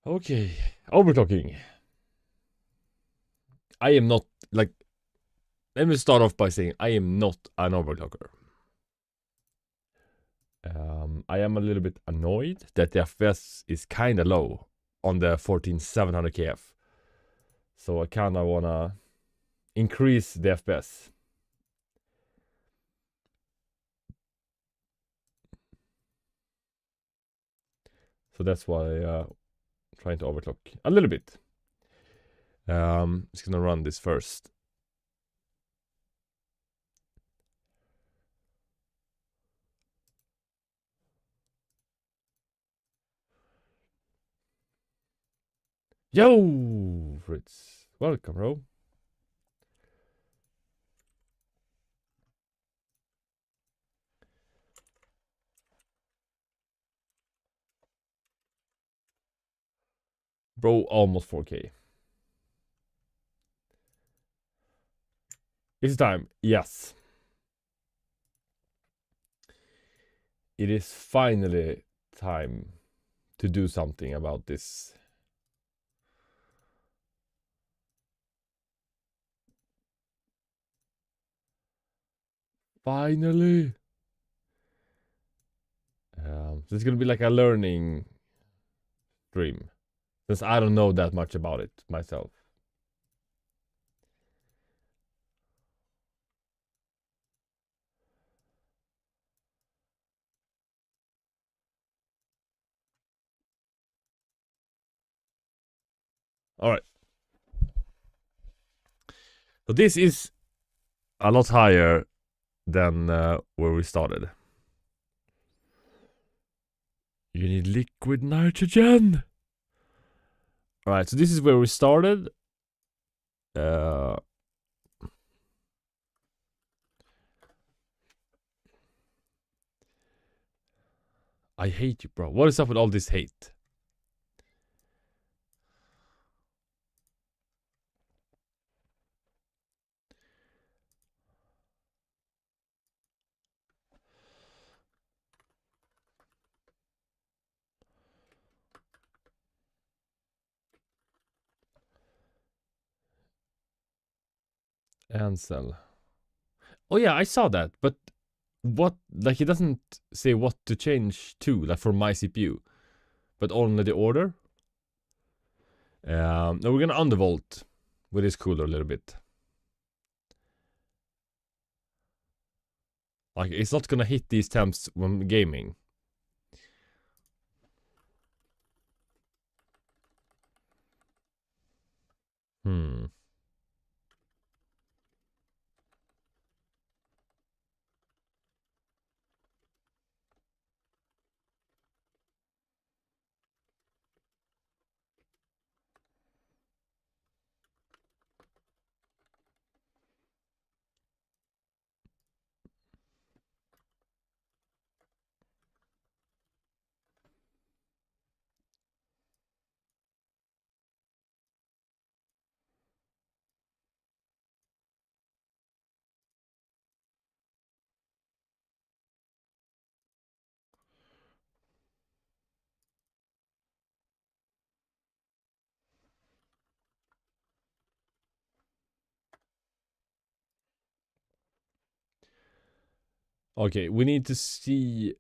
Okay, overclocking. I am not, like, let me start off by saying I am not an overclocker. I am a little bit annoyed that the FPS is kind of low on the 14700 KF. So I kind of want to increase the FPS. So that's why I'm trying to overclock a little bit. Just gonna run this first. Yo, Fritz. Welcome, bro. Bro, almost 4K. Is it time? Yes. It is finally time to do something about this. Finally. So it's gonna be like a learning stream, since I don't know that much about it myself. All right. So this is a lot higher than where we started. You need liquid nitrogen. All right. So this is where we started. I hate you, bro. What is up with all this hate? Ansel. Oh yeah, I saw that, but what? Like, it doesn't say what to change to, like for my CPU, but only the order. Now we're gonna undervolt with this cooler a little bit. Like, it's not gonna hit these temps when gaming. Hmm. Okay, we need to see.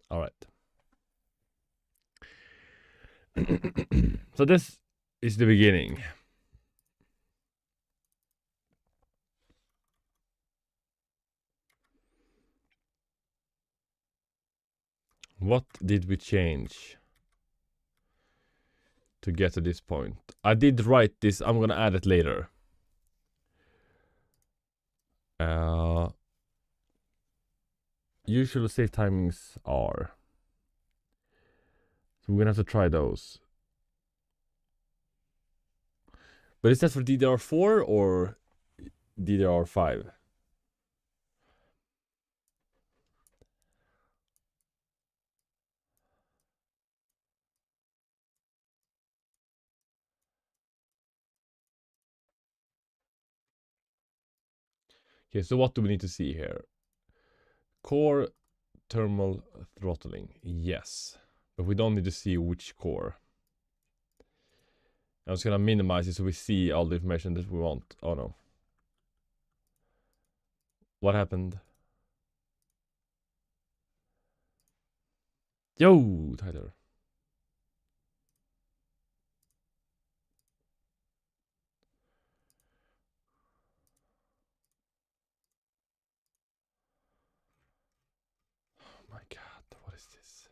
All right. So this is the beginning. What did we change to get to this point? I did write this. I'm gonna add it later. Usual save timings are. So we're gonna have to try those. But is that for DDR4 or DDR5? Okay, so what do we need to see here? Core thermal throttling, yes. But we don't need to see which core. I'm just gonna minimize it so we see all the information that we want. Oh no. What happened? Yo, Tyler. Oh my god, what is this?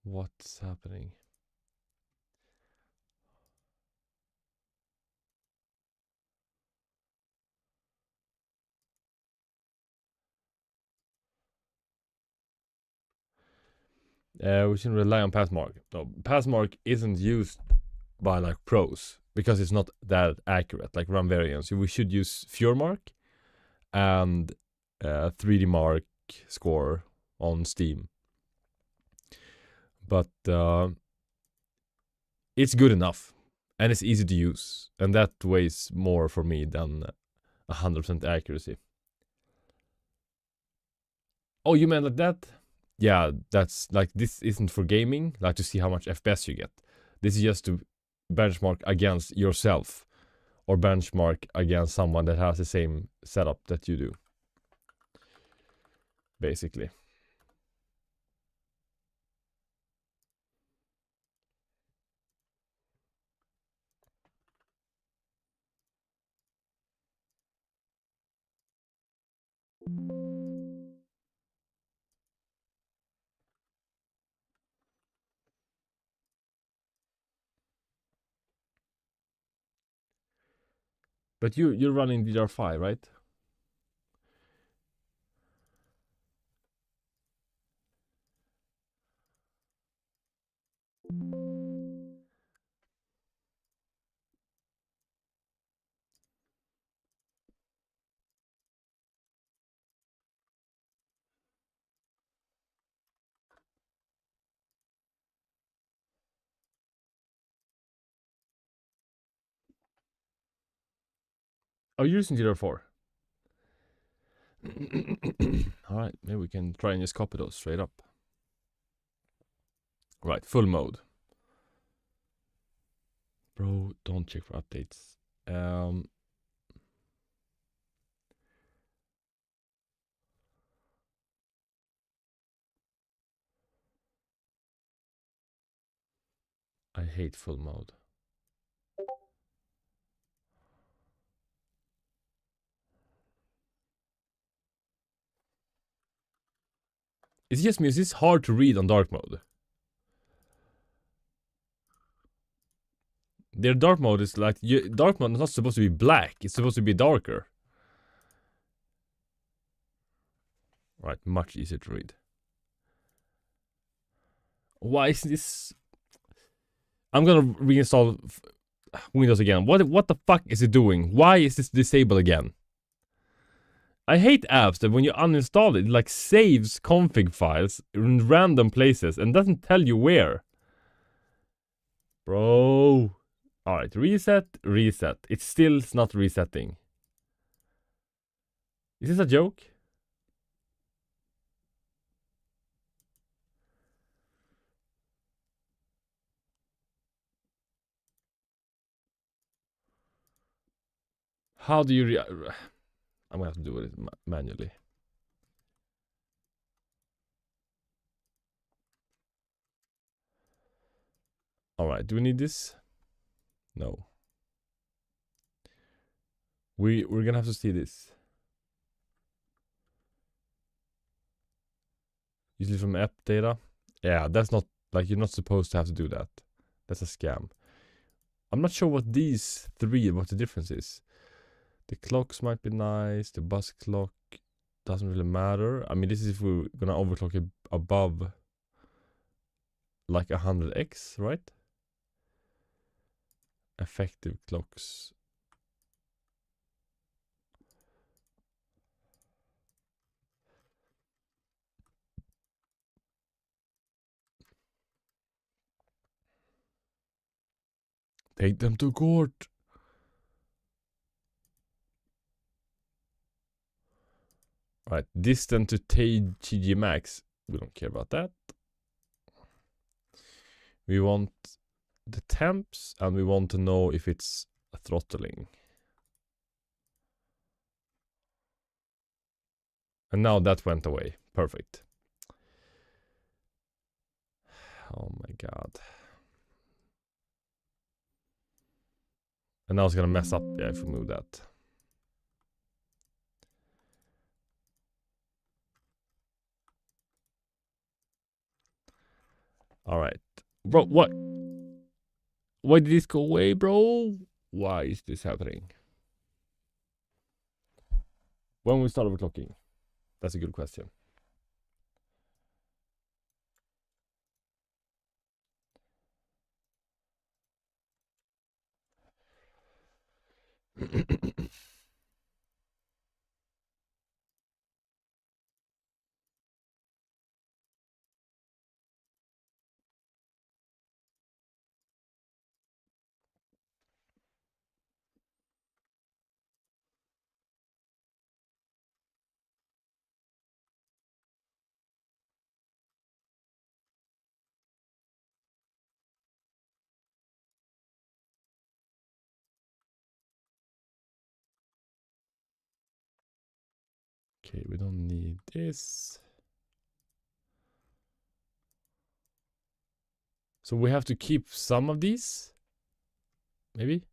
What's happening? We shouldn't rely on passmark. No, passmark isn't used by like pros because it's not that accurate. Like run variants, we should use FureMark and 3D Mark score on Steam. But it's good enough and it's easy to use, and that weighs more for me than 100% accuracy. Oh, you meant like that? Yeah, that's like, this isn't for gaming, like to see how much FPS you get. This is just to benchmark against yourself or benchmark against someone that has the same setup that you do, basically. But you're running DDR5, right? Oh, you're using DDR4. Alright, maybe we can try and just copy those straight up. Right, full mode. Bro, don't check for updates. I hate full mode. It's just me, it's hard to read on dark mode. Their dark mode is like, dark mode is not supposed to be black, it's supposed to be darker. Right, much easier to read. Why is this? I'm gonna reinstall Windows again. What the fuck is it doing? Why is this disabled again? I hate apps that when you uninstall it, like saves config files in random places and doesn't tell you where. Bro. Alright, reset. It's still not resetting. Is this a joke? How do you I'm gonna have to do it manually. Alright, do we need this? No. We're gonna have to see this. Usually from app data. Yeah, that's not, like, you're not supposed to have to do that. That's a scam. I'm not sure what these three, what the difference is. The clocks might be nice. The bus clock doesn't really matter. I mean, this is if we're gonna overclock it above like 100x, right? Effective clocks. Take them to court. Right, distant to TG max. We don't care about that. We want the temps, and we want to know if it's throttling. And now that went away. Perfect. Oh my god. And now it's gonna mess up, yeah, if we move that. Alright. Bro, what? Why did this go away, bro? Why is this happening? When we start overclocking? That's a good question. Okay, we don't need this. So we have to keep some of these? Maybe?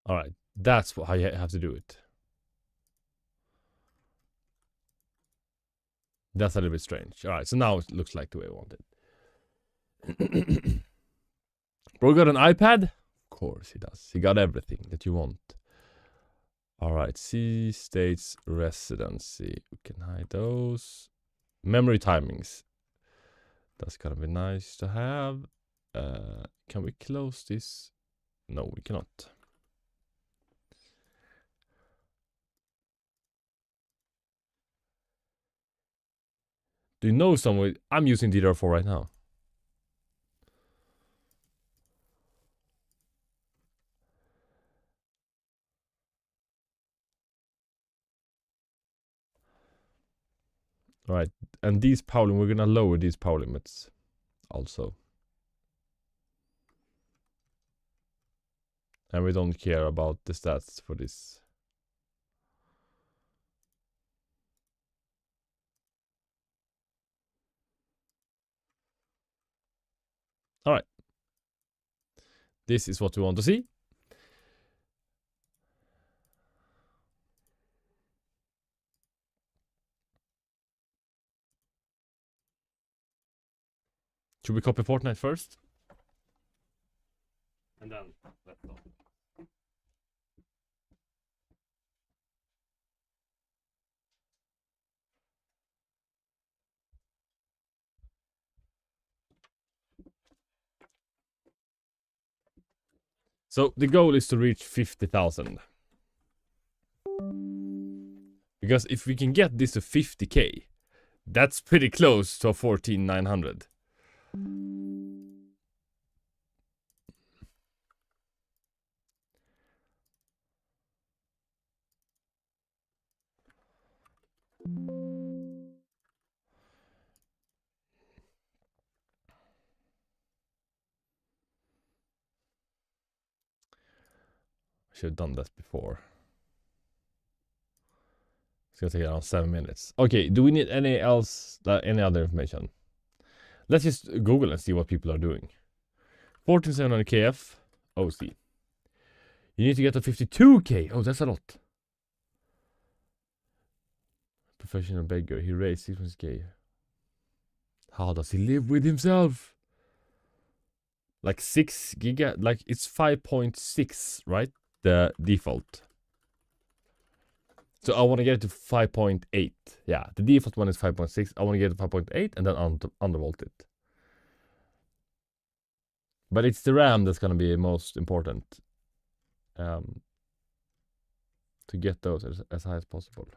Alright, that's how you have to do it. That's a little bit strange. Alright, so now it looks like the way I want it. Bro got an iPad? Of course he does. He got everything that you want. Alright, C states residency. We can hide those. Memory timings. That's gonna be nice to have. Can we close this? No, we cannot. Do you know someone? I'm using DDR4 right now. Alright, and these power limits, we're gonna lower these power limits also. And we don't care about the stats for this. Alright. This is what we want to see. Should we copy Fortnite first? And then let's stop. So the goal is to reach 50,000. Because if we can get this to 50k, that's pretty close to a 14,900. I should have done that before. It's gonna take around 7 minutes. Okay, do we need any other information? Let's just Google and see what people are doing. 14700 KF OC. You need to get to 52k. Oh, that's a lot. Professional beggar. He raised 6k. How does he live with himself? Like 6 giga. Like it's 5.6, right? The default. So I want to get it to 5.8. Yeah, the default one is 5.6. I want to get it to 5.8 and then undervolt it. But it's the RAM that's going to be most important. To get those as high as possible.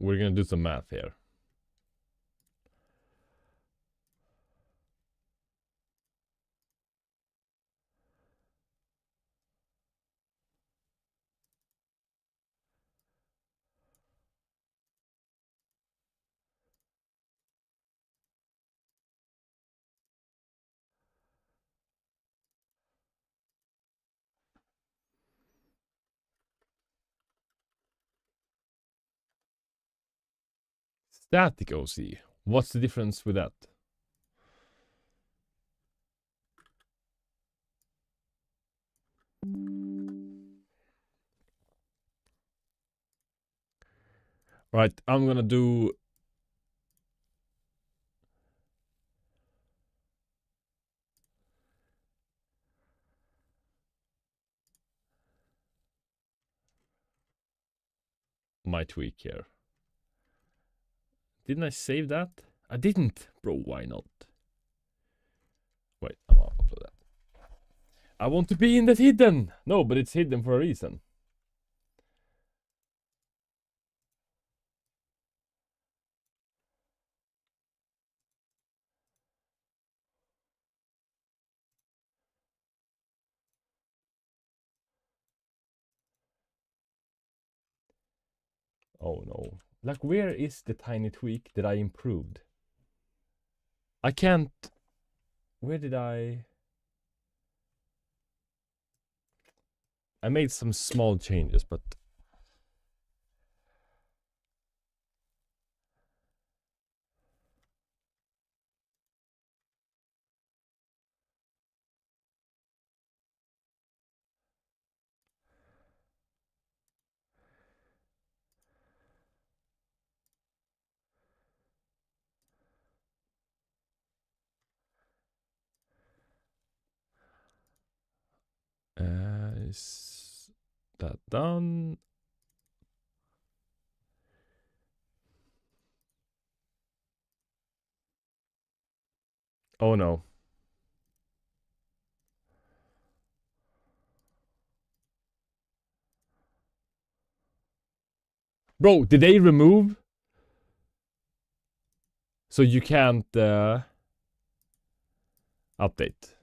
We're gonna do some math here. Static OC. What's the difference with that? Right, I'm gonna do my tweak here. Didn't I save that? I didn't. Bro, why not? Wait, I'm gonna upload that. I want to be in that hidden! No, but it's hidden for a reason. Oh no. Like, where is the tiny tweak that I improved? I can't... Where did I made some small changes, but... is that done? Oh no. Bro, did they remove? So you can't update.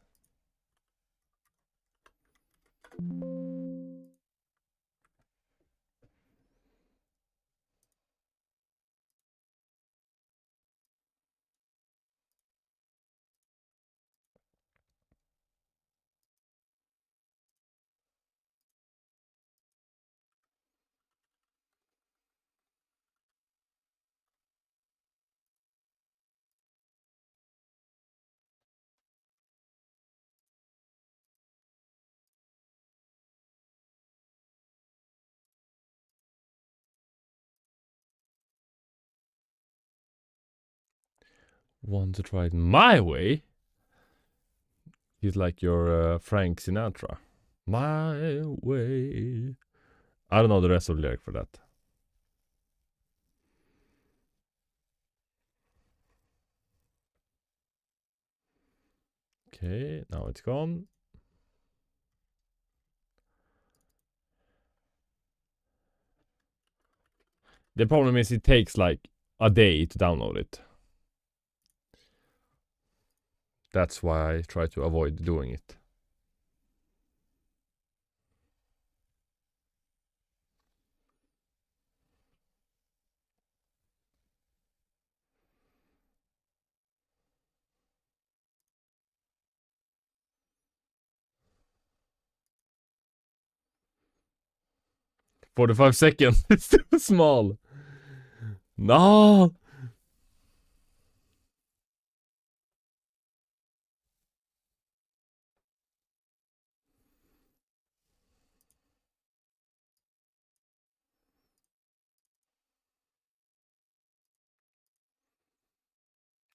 Want to try it my way? He's like your Frank Sinatra. My way. I don't know the rest of the lyric for that. Okay, now it's gone. The problem is it takes like a day to download it. That's why I try to avoid doing it. "45 seconds. It's too small. No.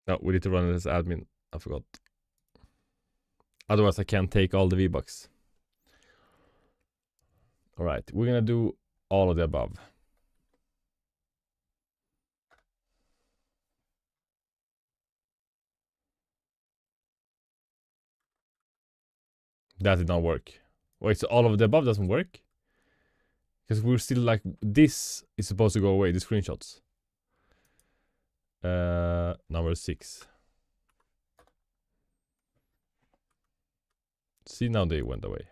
No, we need to run it as admin. I forgot. Otherwise I can't take all the V-Bucks. Alright, we're gonna do all of the above. That did not work. Wait, so all of the above doesn't work? Because we're still like, this is supposed to go away, the screenshots. Number 6. See, now they went away.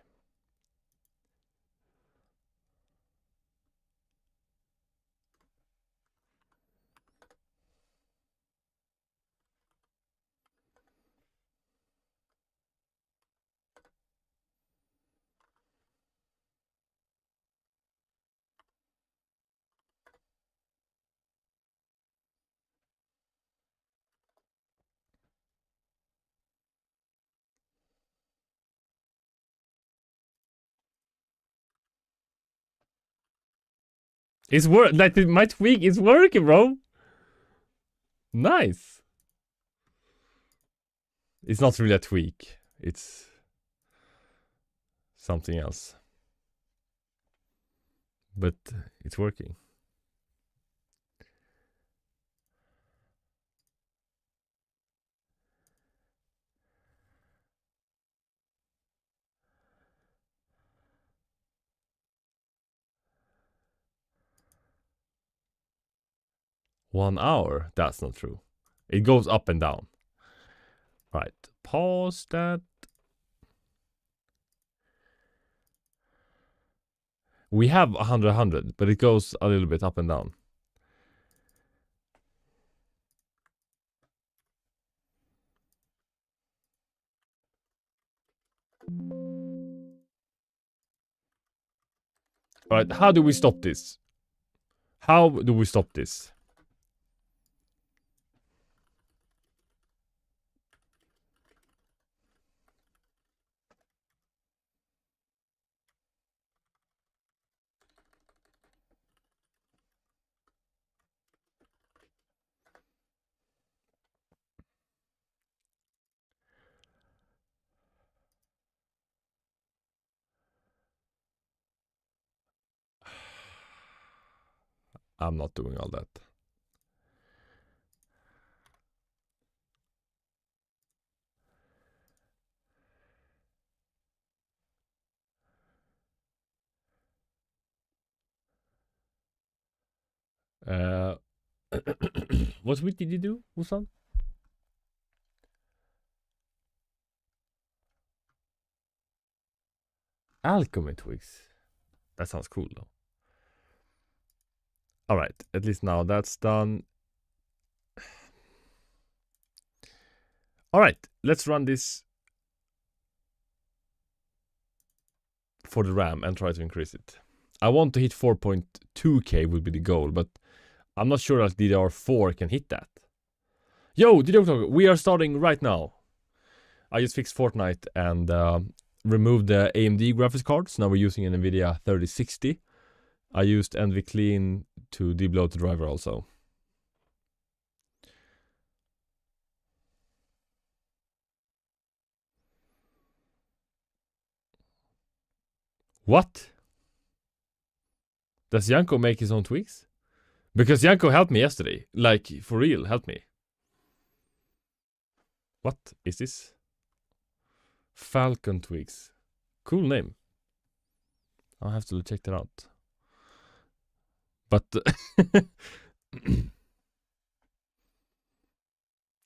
It's like my tweak is working, bro. Nice. It's not really a tweak. It's something else. But it's working. One hour? That's not true. It goes up and down. Right. Pause that. We have 100, but it goes a little bit up and down. Alright, how do we stop this? How do we stop this? I'm not doing all that. What week did you do, Usan? Alchemy tweaks. That sounds cool though. Alright, at least now that's done. Alright, let's run this for the RAM and try to increase it. I want to hit 4.2k would be the goal, but I'm not sure that DDR4 can hit that. Yo, DDR4, we are starting right now. I just fixed Fortnite and removed the AMD graphics cards. Now we're using an NVIDIA 3060. I used NVClean to debloat the driver also. What? Does Janko make his own tweaks? Because Janko helped me yesterday. Like, for real, help me. What is this? Falcon tweaks. Cool name. I'll have to check that out. But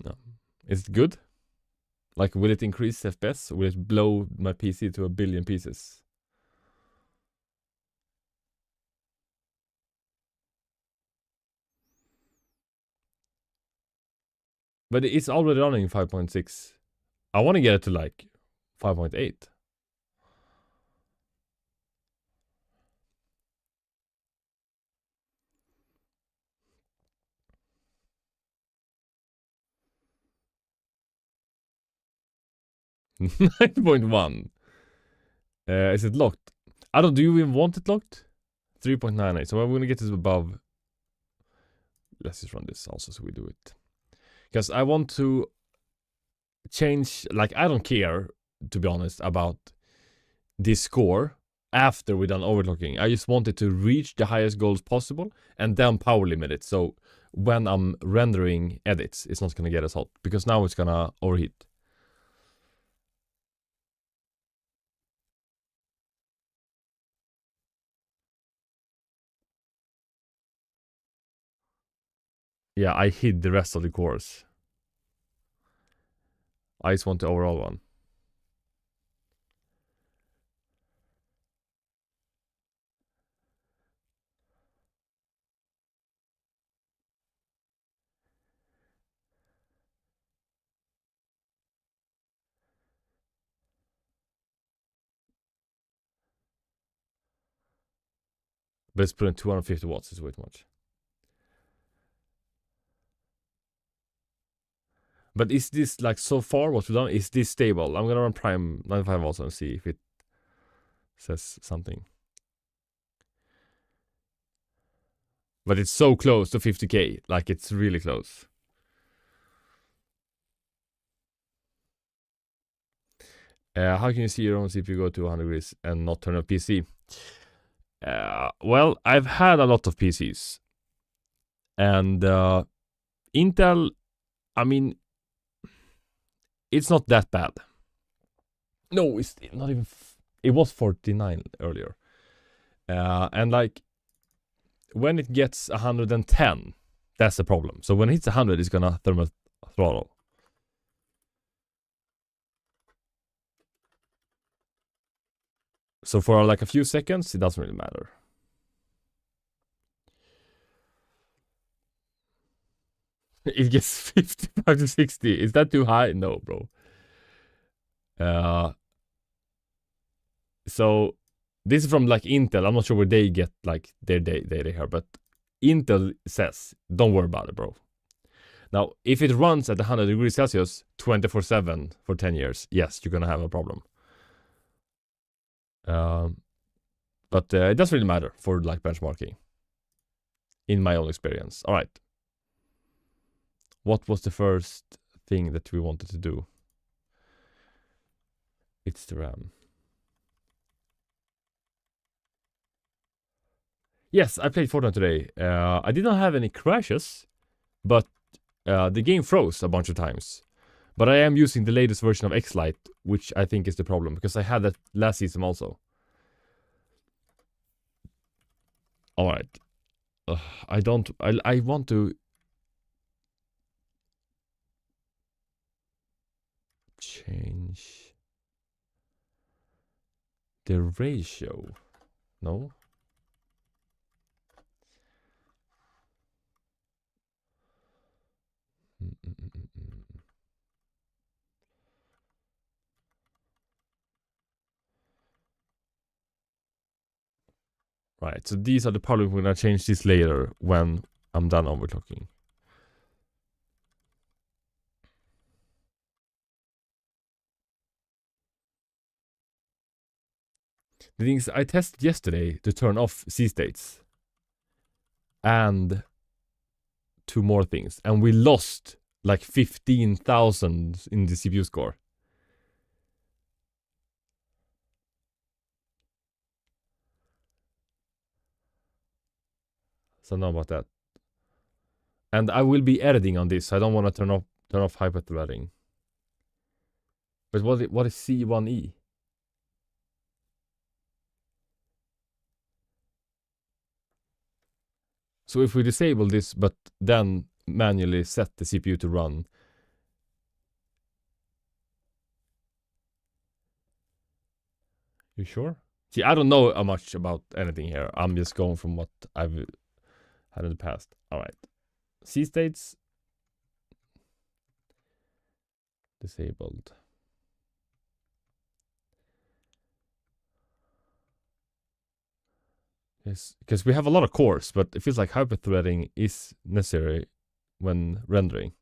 no. Is it good? Like, will it increase FPS? Will it blow my PC to 1 billion pieces? But it's already running 5.6. I want to get it to like 5.8. Nine point one. Is it locked? I don't. Do you even want it locked? 3.98. So I'm gonna get this above. Let's just run this also, so we do it. Because I want to change. Like, I don't care, to be honest, about this score after we're done overclocking. I just want it to reach the highest goals possible and then power limit it. So when I'm rendering edits, it's not gonna get as hot because now it's gonna overheat. Yeah, I hid the rest of the cores. I just want the overall one. But it's putting 250 watts is way too much. But is this like so far what we've done? Is this stable? I'm gonna run prime 95 also and see if it says something. But it's so close to 50k, like it's really close. How can you see your own CPU go to 100 degrees and not turn off PC? Well, I've had a lot of PCs. And Intel, I mean, it's not that bad. No, it's not even. It was 49 earlier. And like, when it gets 110, that's the problem. So when it hits 100, it's gonna thermal throttle. So for like a few seconds, it doesn't really matter. It gets 55 to 60. Is that too high? No, bro. So this is from like Intel. I'm not sure where they get like their data here, but Intel says, don't worry about it, bro. Now, if it runs at 100 degrees Celsius 24/7 for 10 years, yes, you're gonna have a problem. But it doesn't really matter for like benchmarking, in my own experience. All right. What was the first thing that we wanted to do? It's the RAM. Yes, I played Fortnite today. I did not have any crashes, but the game froze a bunch of times. But I am using the latest version of X-Lite, which I think is the problem, because I had that last season also. Alright. I want to change the ratio. No? Right, so these are the problems. We're gonna change this later when I'm done overclocking. The thing is, I tested yesterday to turn off C states and two more things, and we lost like 15,000 in the CPU score. So know about that. And I will be editing on this. So I don't want to turn off hyperthreading. But what is C1E? So if we disable this, but then manually set the CPU to run. You sure? See, I don't know much about anything here. I'm just going from what I've had in the past. All right. C states disabled. Yes, because we have a lot of cores, but it feels like hyperthreading is necessary when rendering.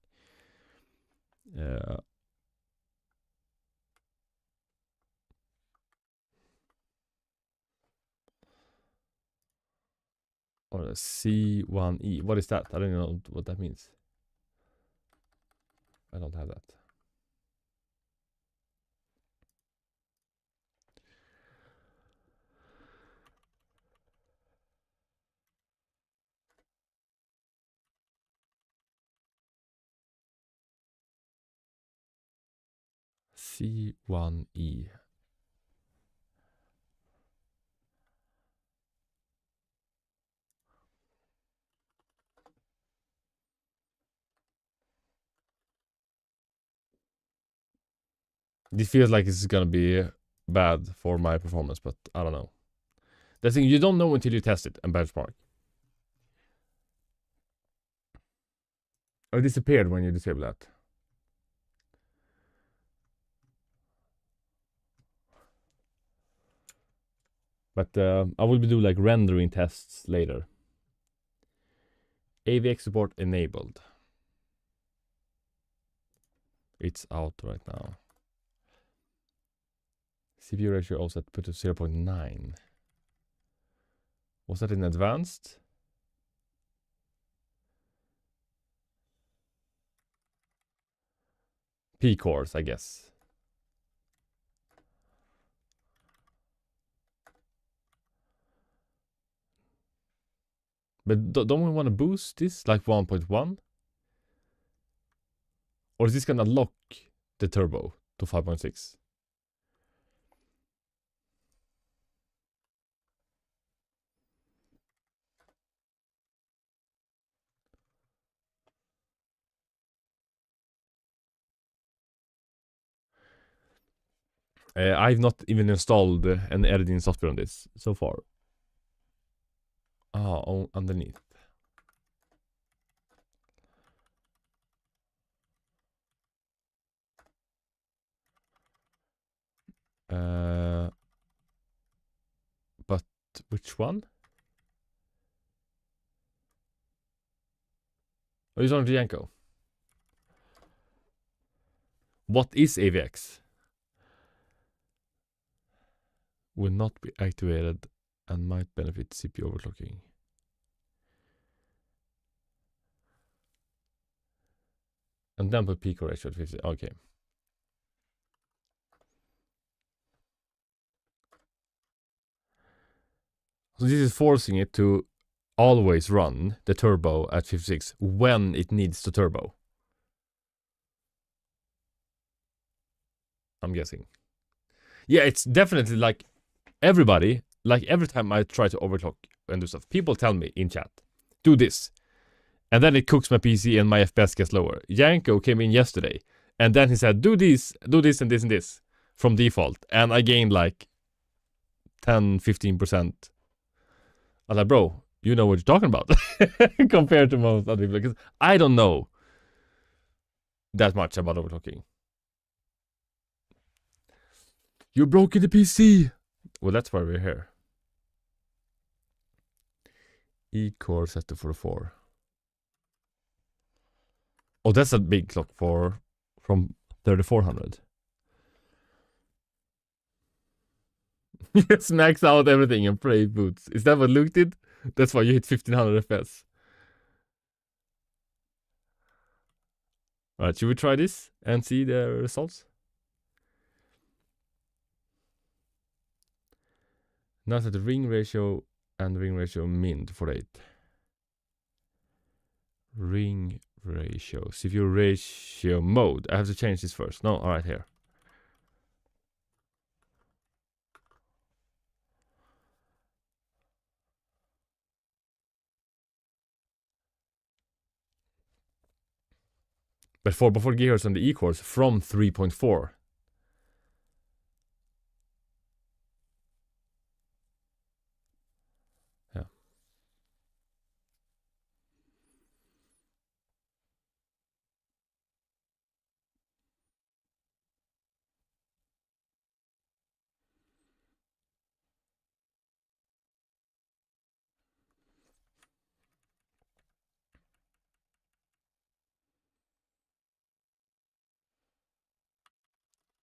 Or C1E. What is that? I don't know what that means. I don't have that. C1E. This feels like this is gonna be bad for my performance, but I don't know. The thing, you don't know until you test it and benchmark. Oh, it disappeared when you disable that. But I will be doing like rendering tests later. AVX support enabled. It's out right now. CPU ratio offset put to 0.9. Was that in advanced? P cores, I guess. But don't we want to boost this like 1.1? Or is this gonna lock the turbo to 5.6? I've not even installed an editing software on this so far. Oh, underneath. But which one? Oh, it's on Janko. What is AVX? Will not be activated and might benefit CPU overclocking. And then put peak ratio at 50. Okay. So this is forcing it to always run the turbo at 56 when it needs the turbo. I'm guessing. Yeah, it's definitely like everybody, like every time I try to overclock and do stuff, people tell me in chat, do this. And then it cooks my PC and my FPS gets lower. Janko came in yesterday and then he said, do this, and this, and this from default. And I gained like 10-15%. I'm like, bro, you know what you're talking about compared to most other people. Because I don't know that much about overclocking. You broke the PC. Well, that's why we're here. E-core set to 44. Oh, that's a big clock from 3400. Just max out everything and play boots. Is that what Luke did? That's why you hit 1500 FPS. Alright, should we try this and see the results? Now set the ring ratio and ring ratio min to 48. Ring ratio. CPU ratio mode. I have to change this first. No, alright, here. But 4x4 GHz on the E-cores from 3.4. Yeah.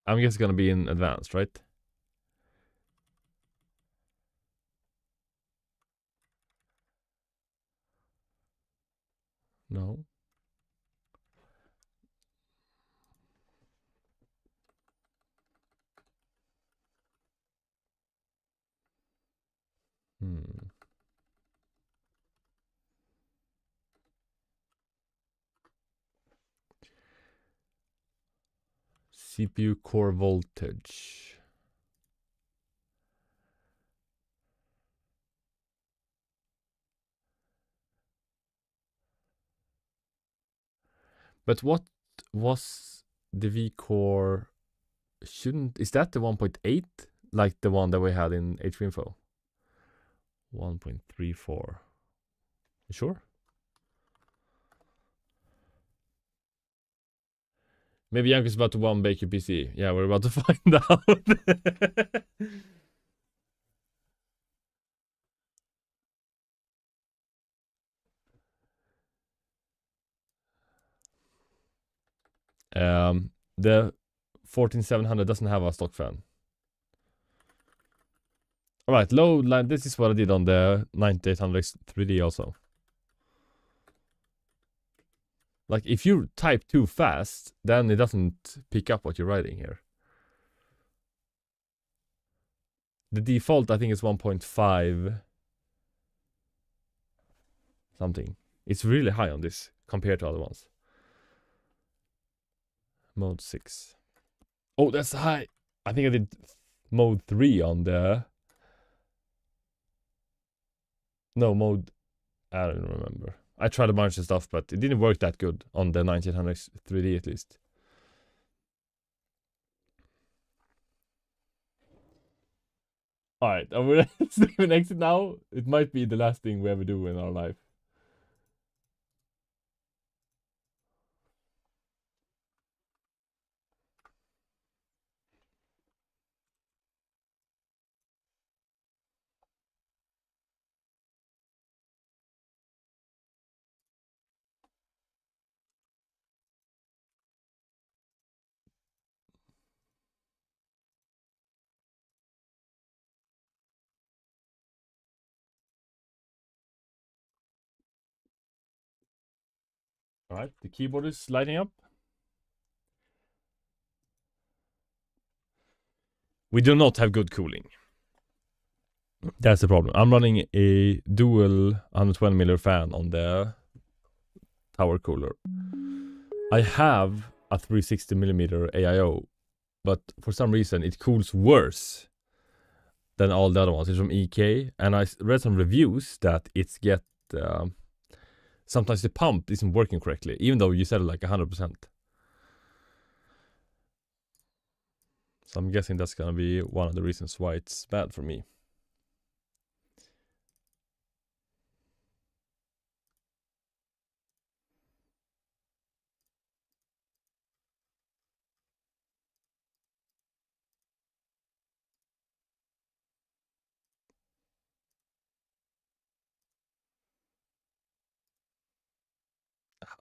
I'm guessing it's gonna be in advanced, right? No. Hmm. CPU core voltage. But what was the V core Shouldn't... Is that the 1.8? Like the one that we had in HP Info? 1.34. You sure? Maybe Yanko's about to one bake your PC. Yeah, we're about to find out. The 14700 doesn't have a stock fan. Alright, load line. This is what I did on the 9800 3D also. Like, if you type too fast, then it doesn't pick up what you're writing here. The default, I think, is 1.5 something. It's really high on this compared to other ones. Mode 6. Oh, that's high. I think I did mode 3 on the... No, mode... I don't remember. I tried a bunch of stuff, but it didn't work that good on the 1900 3D at least. Alright, we're leaving exit now. It might be the last thing we ever do in our life. Alright, the keyboard is lighting up. We do not have good cooling. That's the problem. I'm running a dual 120mm fan on the tower cooler. I have a 360mm AIO, but for some reason it cools worse than all the other ones. It's from EK, and I read some reviews that it's sometimes the pump isn't working correctly, even though you set it like 100%. So I'm guessing that's gonna be one of the reasons why it's bad for me.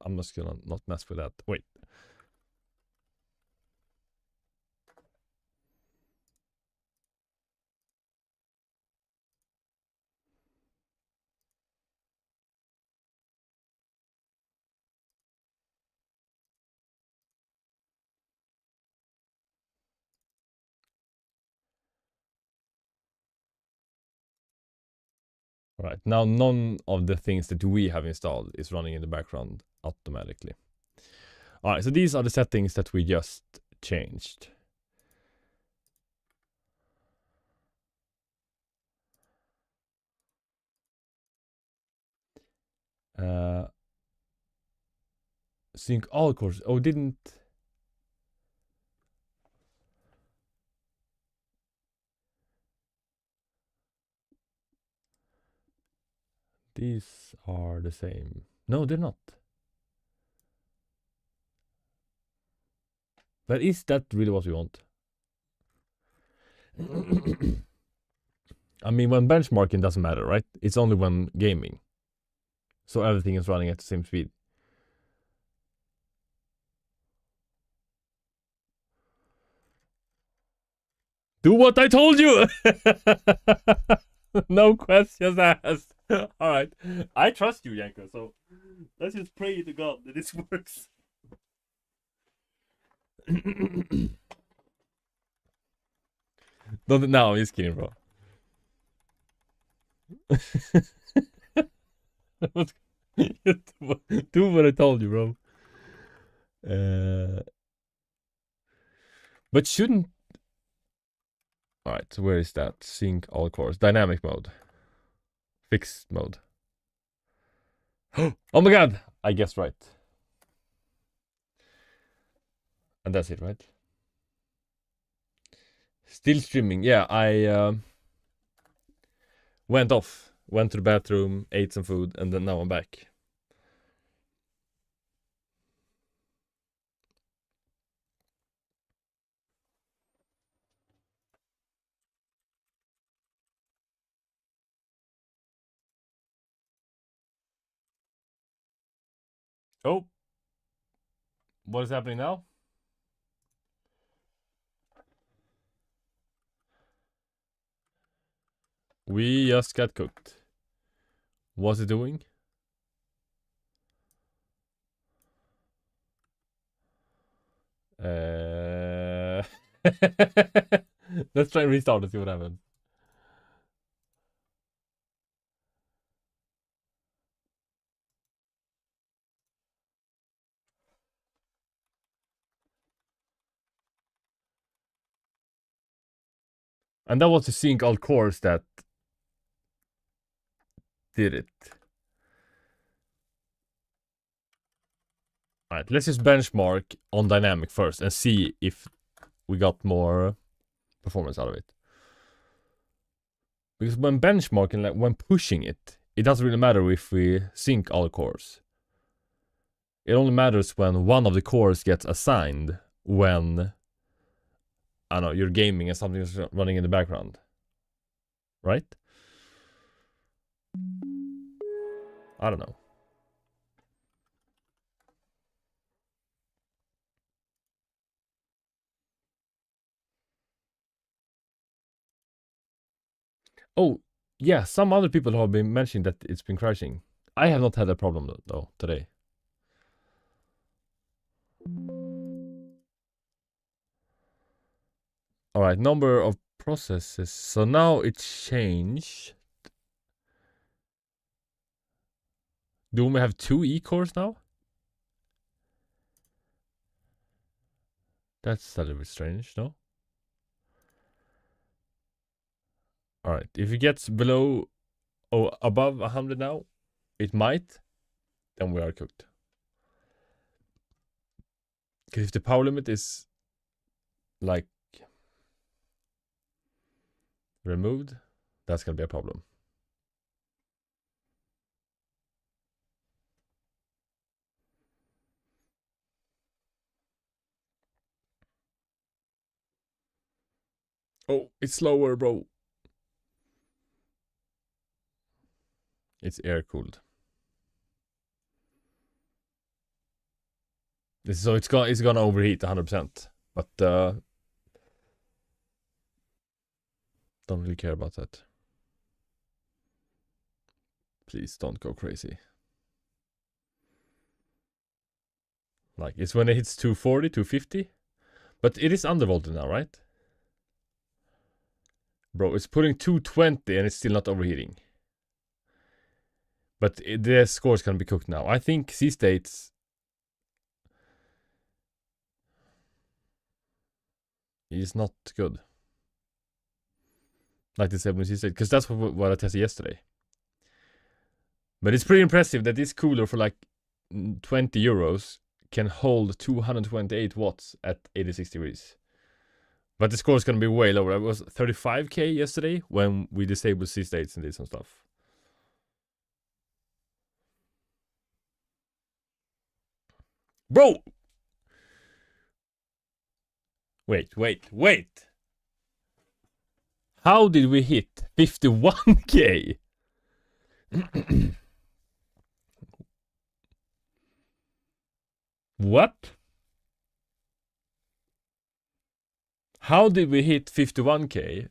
I'm just gonna not mess with that. Wait. Alright, now none of the things that we have installed is running in the background automatically. Alright, so these are the settings that we just changed. Sync all cores. Oh, didn't... These are the same. No, they're not. But is that really what we want? I mean, when benchmarking doesn't matter, right? It's only when gaming. So everything is running at the same speed. Do what I told you! No questions asked. Alright. I trust you, Yanko, so let's just pray to God that this works. Don't, no, I'm just kidding, bro. Do what I told you, bro. But shouldn't... Alright, so where is that? Sync all cores. Dynamic mode. Fixed mode. Oh my god! I guessed right. And that's it, right? Still streaming. Yeah, I went off. Went to the bathroom, ate some food, and then now I'm back. Oh. What is happening now? We just got cooked. What's it doing? Let's try and restart and see what happens. And that was the sync all cores that did it. Alright, let's just benchmark on dynamic first and see if we got more performance out of it. Because when benchmarking, like when pushing it, it doesn't really matter if we sync all cores. It only matters when one of the cores gets assigned when, I don't know, you're gaming and something's running in the background. Right? I don't know. Oh, yeah, some other people have been mentioning that it's been crashing. I have not had a problem though today. Alright, number of processes. So now it's changed. Do we have 2 E-cores now? That's a little bit strange, no? Alright, if it gets below, above 100 now, it might, then we are cooked. Because if the power limit is, like, removed, that's gonna be a problem. Oh, it's slower, bro. It's air cooled. So it's gonna overheat 100%. But don't really care about that. Please don't go crazy. Like, it's when it hits 240, 250. But it is undervolted now, right? Bro, it's putting 220 and it's still not overheating. But the score's gonna be cooked now. I think C-states is not good. Like the 7 C-state, because that's what I tested yesterday. But it's pretty impressive that this cooler for like 20 euros can hold 228 watts at 86 degrees. But the score is going to be way lower. It was 35k yesterday when we disabled C-states and did some stuff. Bro! Wait. How did we hit 51k? What? How did we hit 51k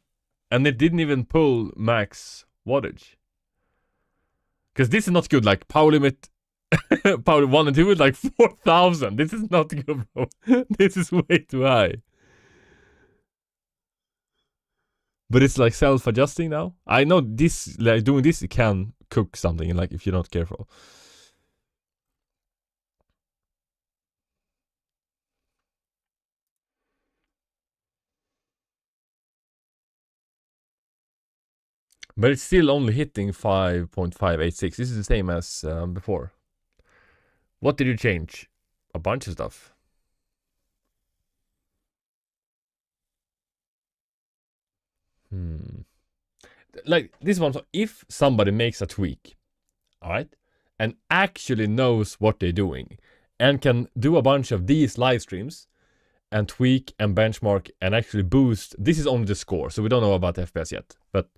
and it didn't even pull max wattage? Because this is not good. Like, power limit power 1 and 2 is like 4,000. This is not good, bro. This is way too high. But it's like self-adjusting now. I know this, like doing this, it can cook something, like if you're not careful. But it's still only hitting 5.586. This is the same as before. What did you change? A bunch of stuff. Like this one, so if somebody makes a tweak, all right, and actually knows what they're doing, and can do a bunch of these live streams, and tweak and benchmark and actually boost. This is only the score, so we don't know about the FPS yet. But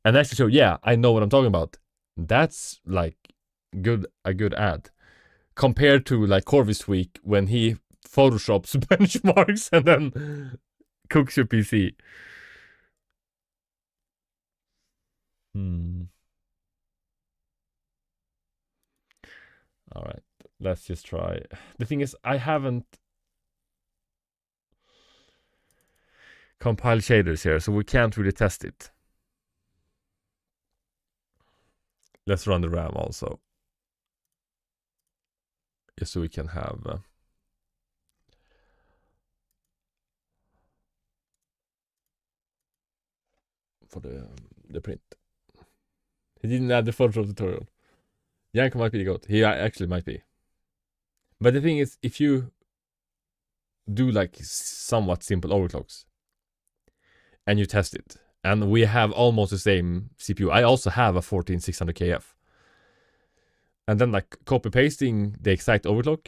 and actually show, yeah, I know what I'm talking about. That's like a good ad compared to like Corvy's tweak when he photoshops benchmarks and then cooks your PC. All right, let's just try. The thing is, I haven't compiled shaders here, so we can't really test it. Let's run the RAM also, just so we can have for the print. He didn't add the Photoshop tutorial. Yanko might be the goat. He actually might be. But the thing is, if you do like somewhat simple overclocks and you test it, and we have almost the same CPU. I also have a 14600KF. And then like copy pasting the exact overclock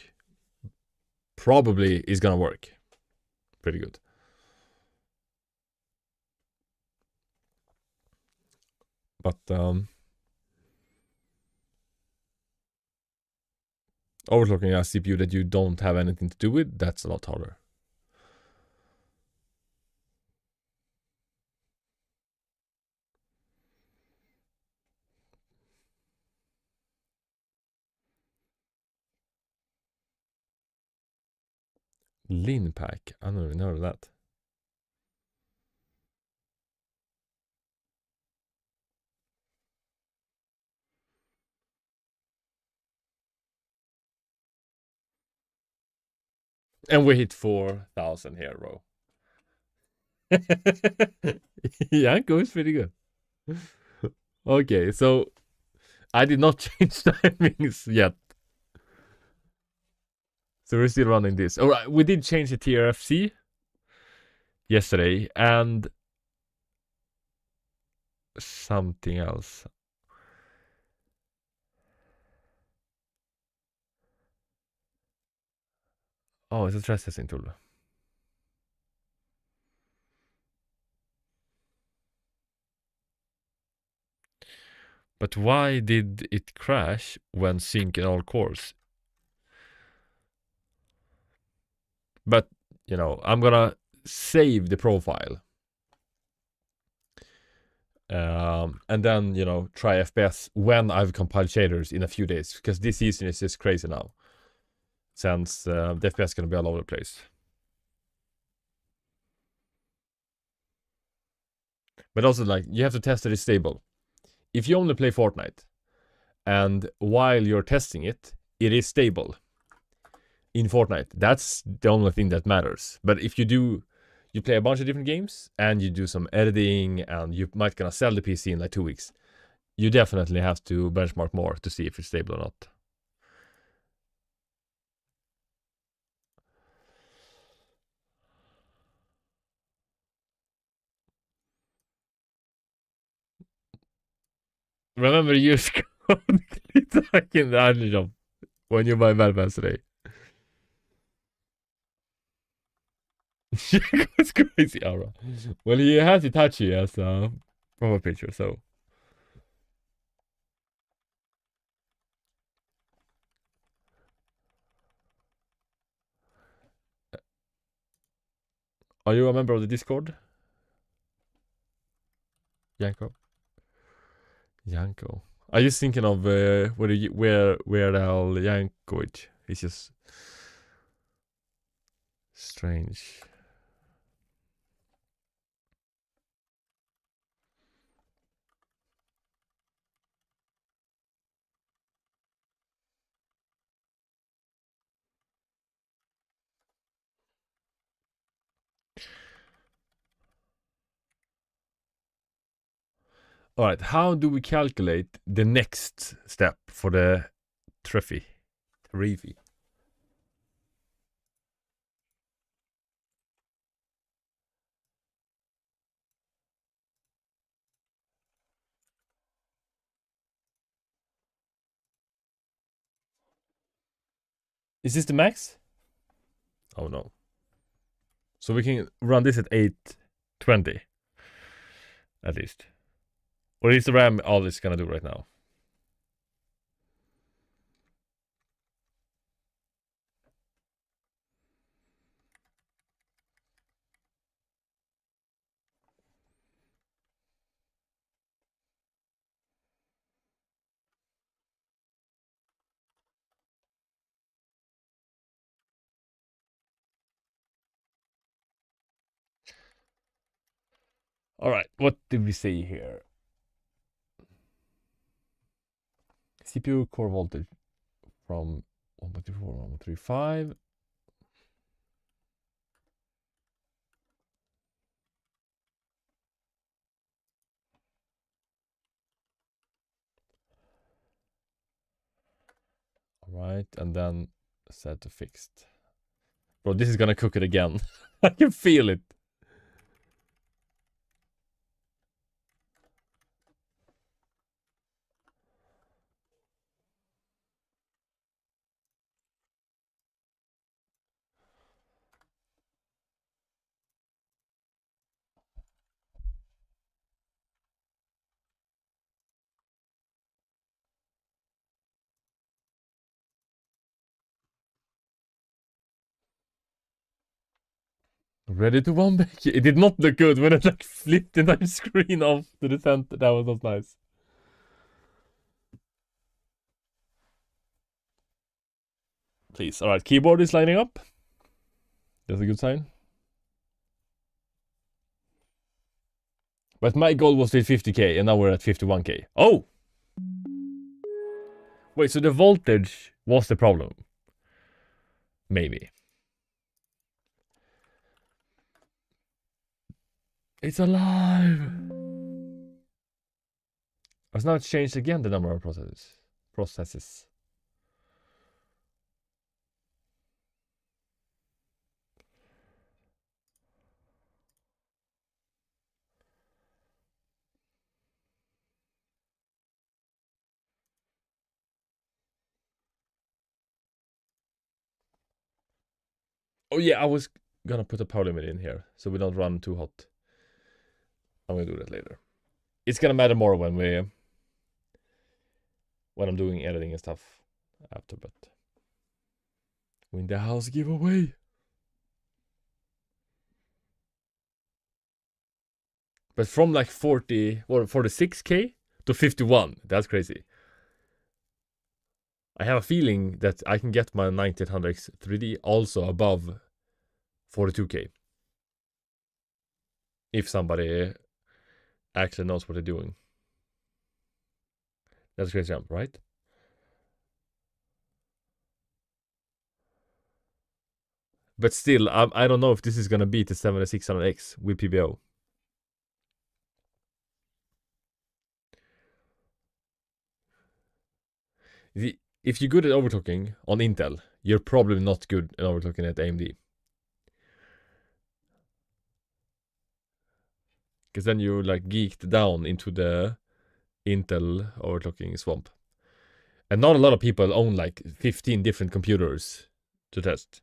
probably is gonna work pretty good. But overclocking a CPU that you don't have anything to do with, that's a lot harder. Lean pack, I don't even know that. And we hit 4,000 here, bro. Yanko is pretty good. Okay, so I did not change timings yet. So we're still running this. Alright, we did change the TRFC yesterday and something else. Oh, it's a stress testing tool. But why did it crash when syncing all cores? But, you know, I'm gonna save the profile. And then, you know, try FPS when I've compiled shaders in a few days. Because this season is just crazy now. Since the FPS is gonna be all over the place. But also, like, you have to test that it's stable. If you only play Fortnite, and while you're testing it, it is stable in Fortnite. That's the only thing that matters. But if you play a bunch of different games and you do some editing and you might gonna sell the PC in like 2 weeks, you definitely have to benchmark more to see if it's stable or not. Remember, use code CLITAC in the item shop when you buy Batman today. It's crazy, Aura. Well, he has Itachi as a profile picture, so. Are you a member of the Discord? Yanko? Yanko. I just thinking of where Al Yankovic. He's just strange. All right, how do we calculate the next step for the trophy? Is this the max? Oh no. So we can run this at 820 at least. Or is the RAM all it's gonna do right now? Alright, what did we say here? CPU core voltage from 1.34 1.35. Alright, and then set to fixed. Bro, this is gonna cook it again. I can feel it. Ready to one back. It did not look good when it like flipped the entire screen off to the center. That was not nice. Please. Alright, keyboard is lining up. That's a good sign. But my goal was with 50k and now we're at 51k. Oh! Wait, so the voltage was the problem? Maybe. It's alive! But now it's changed again the number of processes. Oh yeah, I was gonna put a power limit in here so we don't run too hot. I'm gonna do that later. It's gonna matter more when I'm doing editing and stuff after, but win the house giveaway. But from like 40 or 46k to 51, that's crazy. I have a feeling that I can get my 9800X 3D also above 42k. If somebody actually knows what they're doing. That's a great jump, right? But still, I don't know if this is gonna beat the 7600X with PBO. If you're good at overclocking on Intel, you're probably not good at overclocking at AMD. Because then you're like geeked down into the Intel overclocking swamp. And not a lot of people own like 15 different computers to test.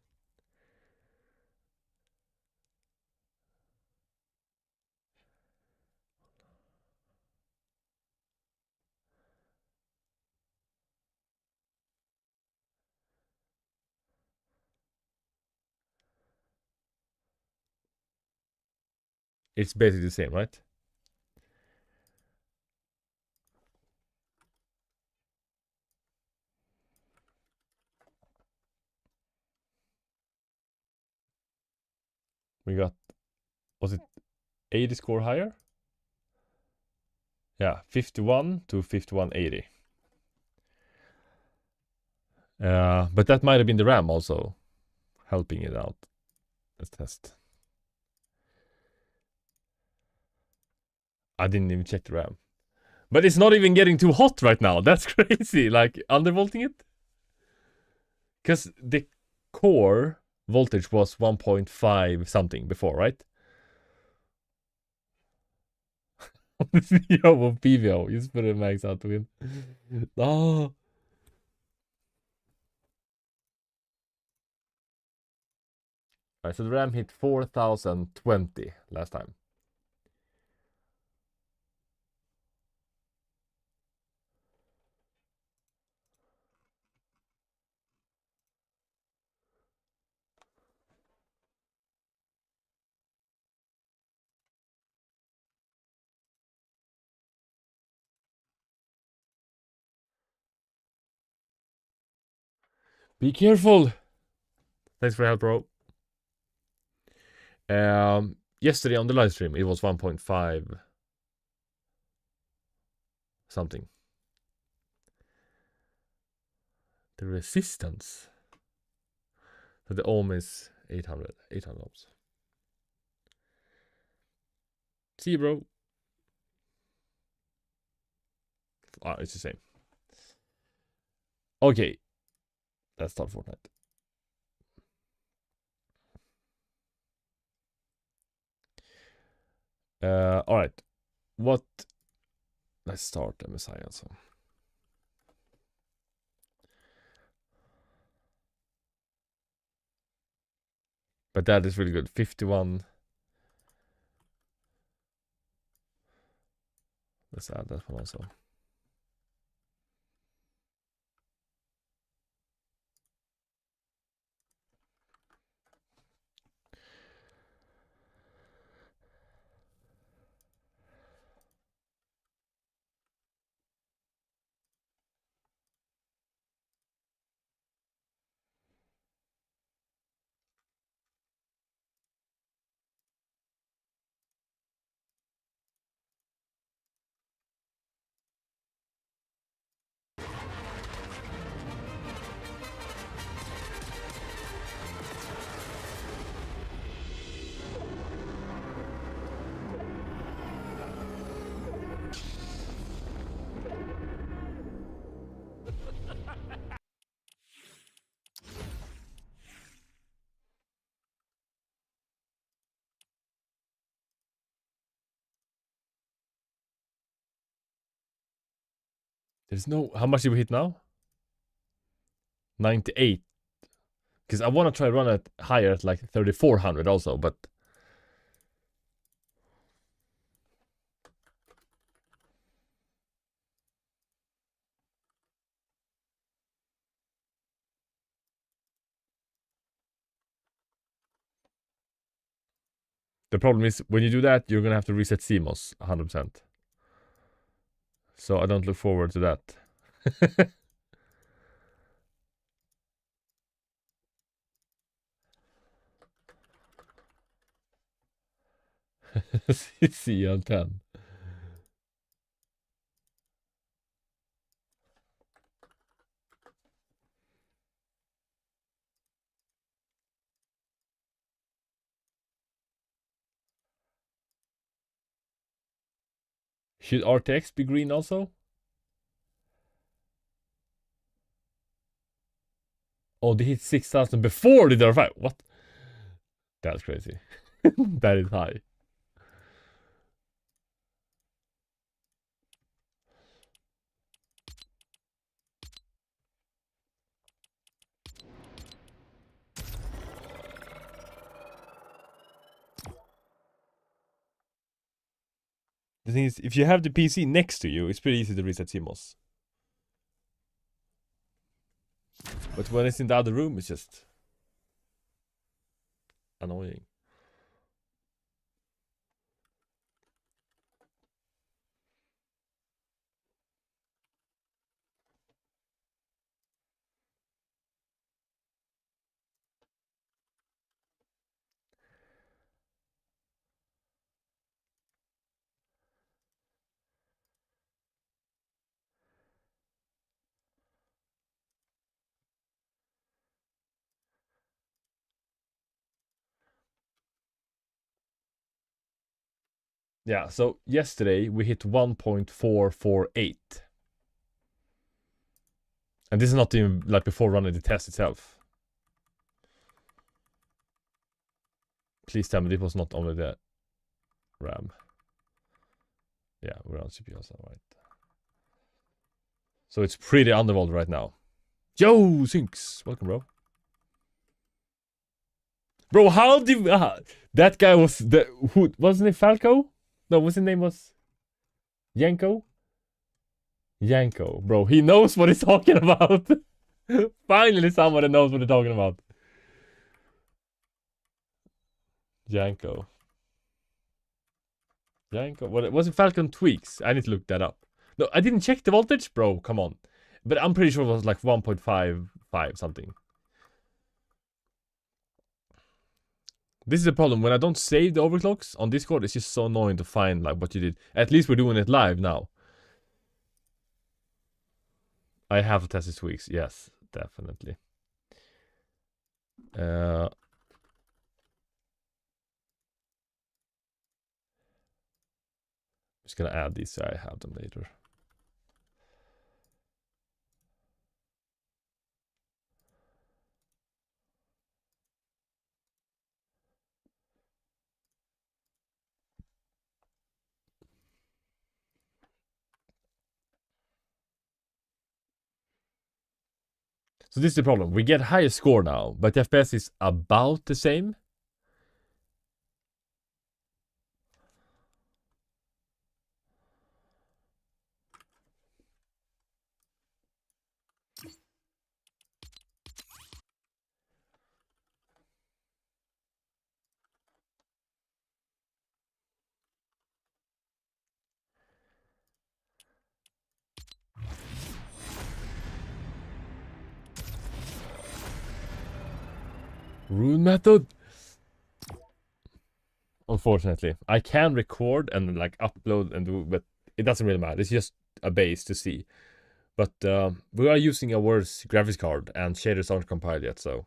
It's basically the same, right? We got, was it 80 score higher? Yeah, 51 to 5180. But that might have been the RAM also helping it out. Let's test. I didn't even check the RAM. But it's not even getting too hot right now. That's crazy. Like, undervolting it? Because the core voltage was 1.5 something before, right? Yo, PVO. Just put it max out to win. Oh. Alright, so the RAM hit 4020 last time. Be careful! Thanks for your help, bro. Yesterday on the live stream, it was 1.5 something. The resistance. So the ohm is 800 ohms. See you, bro. Ah, it's the same. Okay. Let's start Fortnite. Alright. What? Let's start MSI also. But that is really good. 51. Let's add that one also. There's no... How much did we hit now? 98. Because I want to try to run it higher at like 3400 also, but... The problem is, when you do that, you're gonna have to reset CMOS 100%. So I don't look forward to that. CL10. Should RTX be green also? Oh, they hit 6000 before the DDR5. What? That's crazy. That is high. The thing is, if you have the PC next to you, it's pretty easy to reset CMOS. But when it's in the other room, it's just annoying. Yeah, so yesterday we hit 1.448. And this is not even like before running the test itself. Please tell me this was not only the RAM. Yeah, we're on CPU also, right? So it's pretty underwhelmed right now. Yo, Syncs! Welcome, bro. Bro, how did that guy was the who wasn't it Falco? No, what's his name was Yanko? Yanko, bro, he knows what he's talking about. Finally, someone that knows what they're talking about. Yanko. Yanko. What was it? Falcon tweaks. I need to look that up. No, I didn't check the voltage, bro. Come on. But I'm pretty sure it was like 1.55 something. This is the problem. When I don't save the overclocks on Discord, it's just so annoying to find like what you did. At least we're doing it live now. I have to test the tweaks. Yes, definitely. Just gonna add these so I have them later. So this is the problem. We get higher score now, but the FPS is about the same. Rune method. Unfortunately, I can record and like upload and do, but it doesn't really matter. It's just a base to see. But we are using a worse graphics card and shaders aren't compiled yet, so.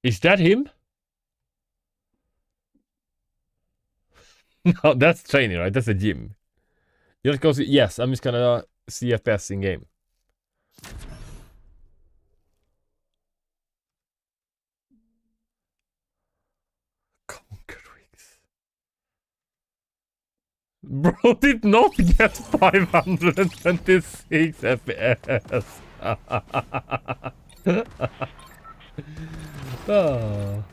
Is that him? No, that's training, right? That's a gym. You just go see, yes, I'm just gonna CFS in game. Conquerings. Bro did not get 526 FPS. Oh.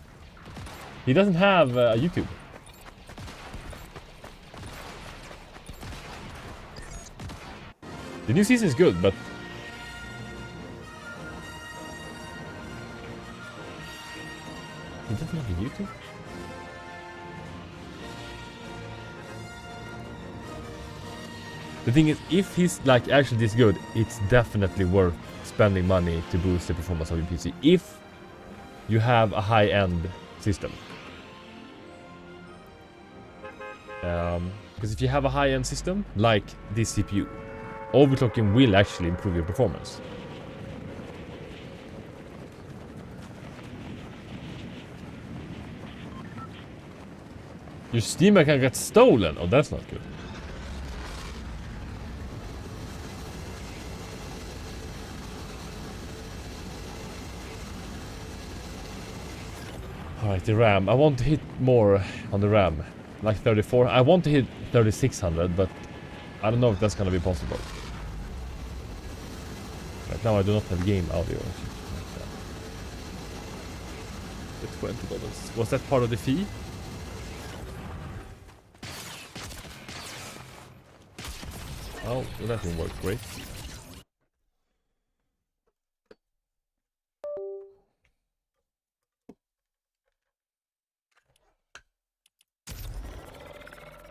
He doesn't have YouTube. The new season is good, but he doesn't have a YouTube? The thing is, if he's like actually this good, it's definitely worth spending money to boost the performance of your PC. If you have a high-end system. Because if you have a high-end system, like this CPU, overclocking will actually improve your performance. Your Steam account got stolen. Oh, that's not good. Alright, the RAM. I want to hit more on the RAM. Like 34. I want to hit 3600, but I don't know if that's gonna be possible. Right now I do not have game audio. The $20. Was that part of the fee? Oh, well, that didn't work great.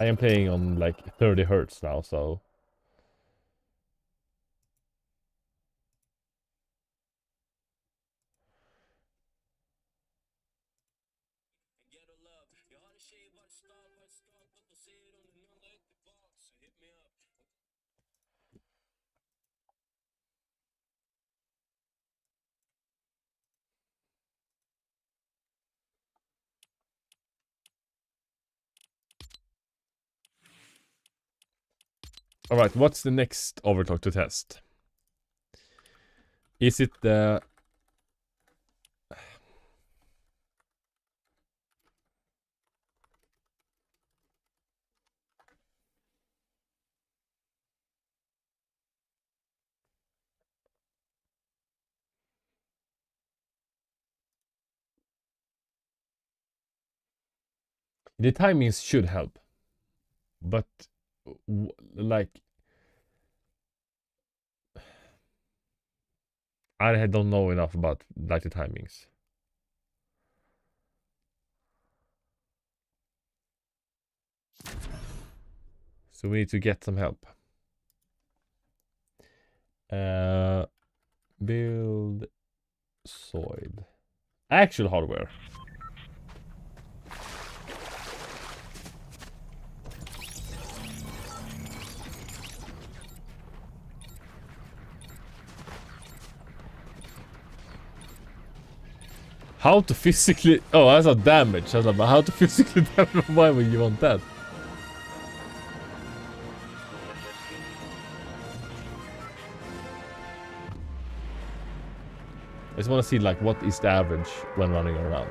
I am playing on like 30 hertz now, so. Alright, what's the next overclock to test? Is it the... The timings should help. But, like... I don't know enough about, like, the timings. So we need to get some help. Build Soid. Actual hardware. How to physically... Oh, that's not damage. I was like, how to physically damage? Why would you want that? I just want to see, like, what is the average when running around.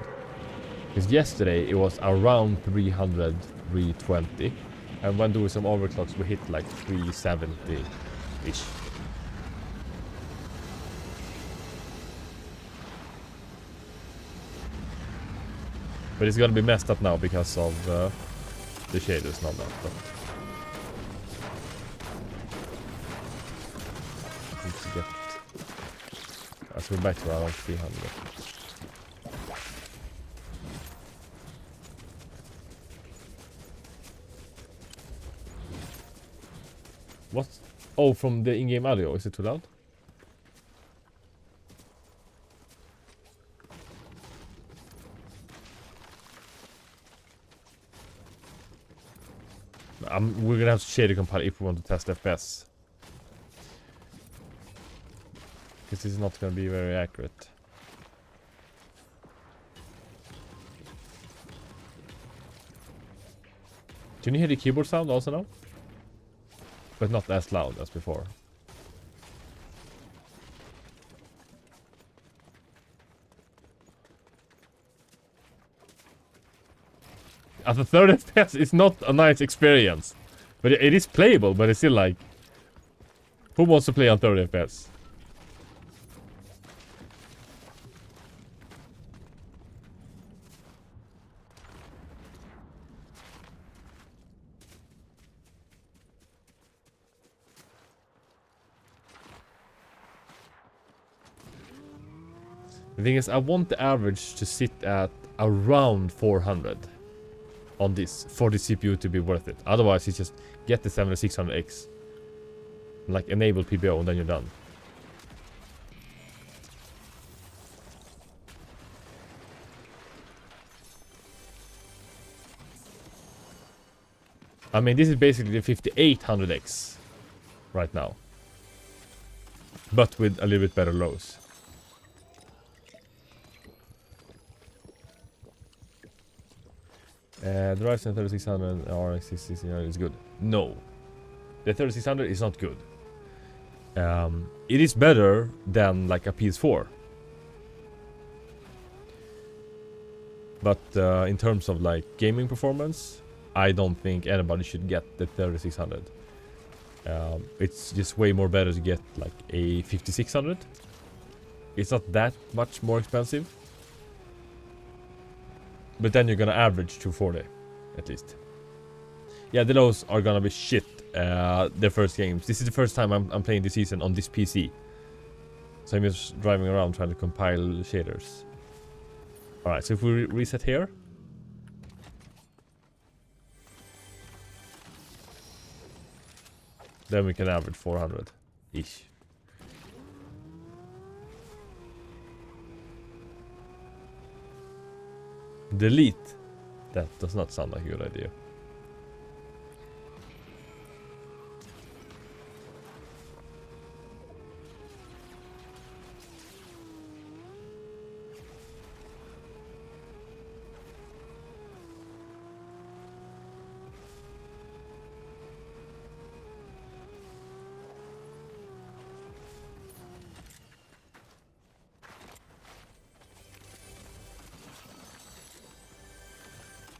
Because yesterday it was around 300, 320. And when doing some overclocks we hit like 370-ish. But it's gonna be messed up now because of the shaders and all that. But need to get... So we're back to around 300. What? Oh, from the in-game audio. Is it too loud? We're gonna have to shader compile if we want to test FPS. Because this is not gonna be very accurate. Can you hear the keyboard sound also now? But not as loud as before. At the 30 FPS, it's not a nice experience. But it is playable, but it's still like... Who wants to play on 30 FPS? The thing is, I want the average to sit at around 400 on this for the CPU to be worth it. Otherwise, it's just get the 7600X, like enable PBO, and then you're done. I mean, this is basically the 5800X right now, but with a little bit better lows. The Ryzen 3600 RX 1600 is good. No, the 3600 is not good. It is better than like a PS4, but in terms of like gaming performance, I don't think anybody should get the 3600. It's just way more better to get like a 5600. It's not that much more expensive. But then you're gonna average 240, at least. Yeah, the lows are gonna be shit. The first games. This is the first time I'm playing this season on this PC. So I'm just driving around trying to compile shaders. Alright, so if we reset here. Then we can average 400-ish. Delete. That does not sound like a good idea.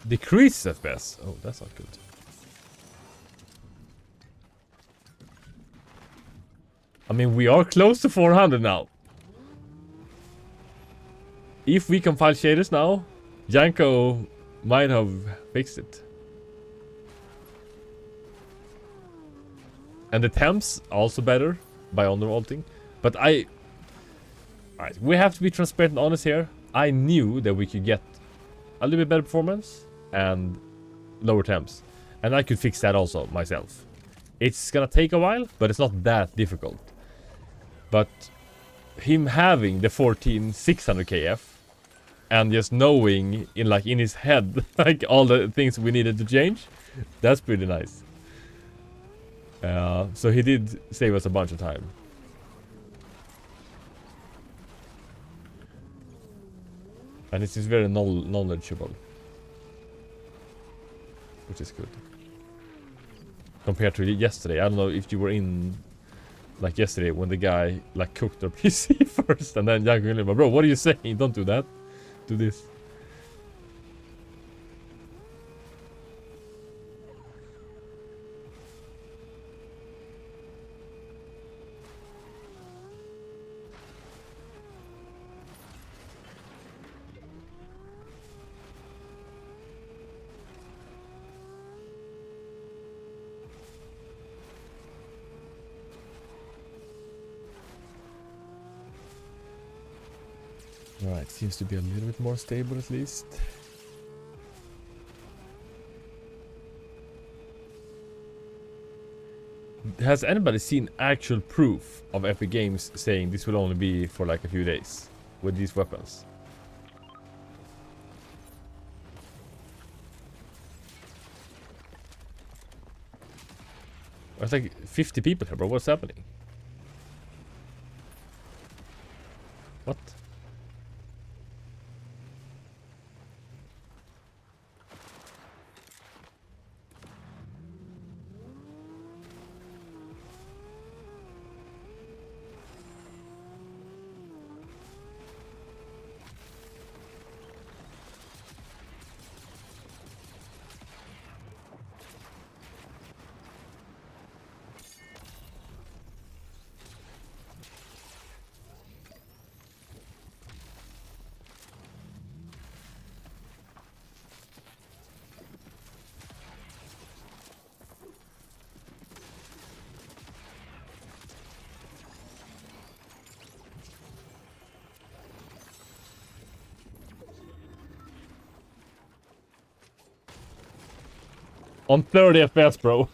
Decrease FPS. Oh, that's not good. I mean, we are close to 400 now. If we compile shaders now, Janko might have fixed it. And the temps also better by undervolting. But alright, we have to be transparent and honest here. I knew that we could get a little bit better performance and lower temps. And I could fix that also myself. It's gonna take a while, but it's not that difficult. But him having the 14600 KF and just knowing in his head like all the things we needed to change, that's pretty nice. So he did save us a bunch of time. And it is very knowledgeable, which is good. Compared to yesterday, I don't know if you were in like yesterday when the guy like cooked our PC first, and then Jack William, bro, what are you saying? Don't do that. Do this. Right, seems to be a little bit more stable at least. Has anybody seen actual proof of Epic Games saying this will only be for like a few days with these weapons? There's like 50 people here, bro. What's happening? What? On 30 FPS, bro.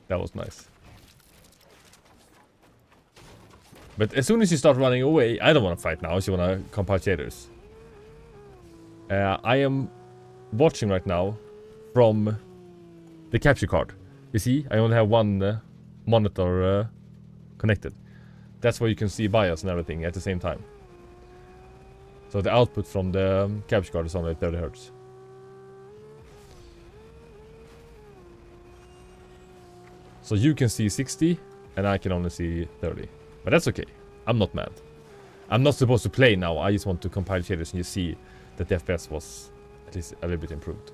That was nice. But as soon as you start running away, I don't want to fight now, so you want to compile shaders. I am watching right now from the capture card. You see, I only have one monitor connected. That's where you can see bias and everything at the same time. So the output from the capture card is only 30 Hz. So you can see 60 and I can only see 30. But that's okay. I'm not mad. I'm not supposed to play now. I just want to compile shaders and you see that the FPS was at least a little bit improved.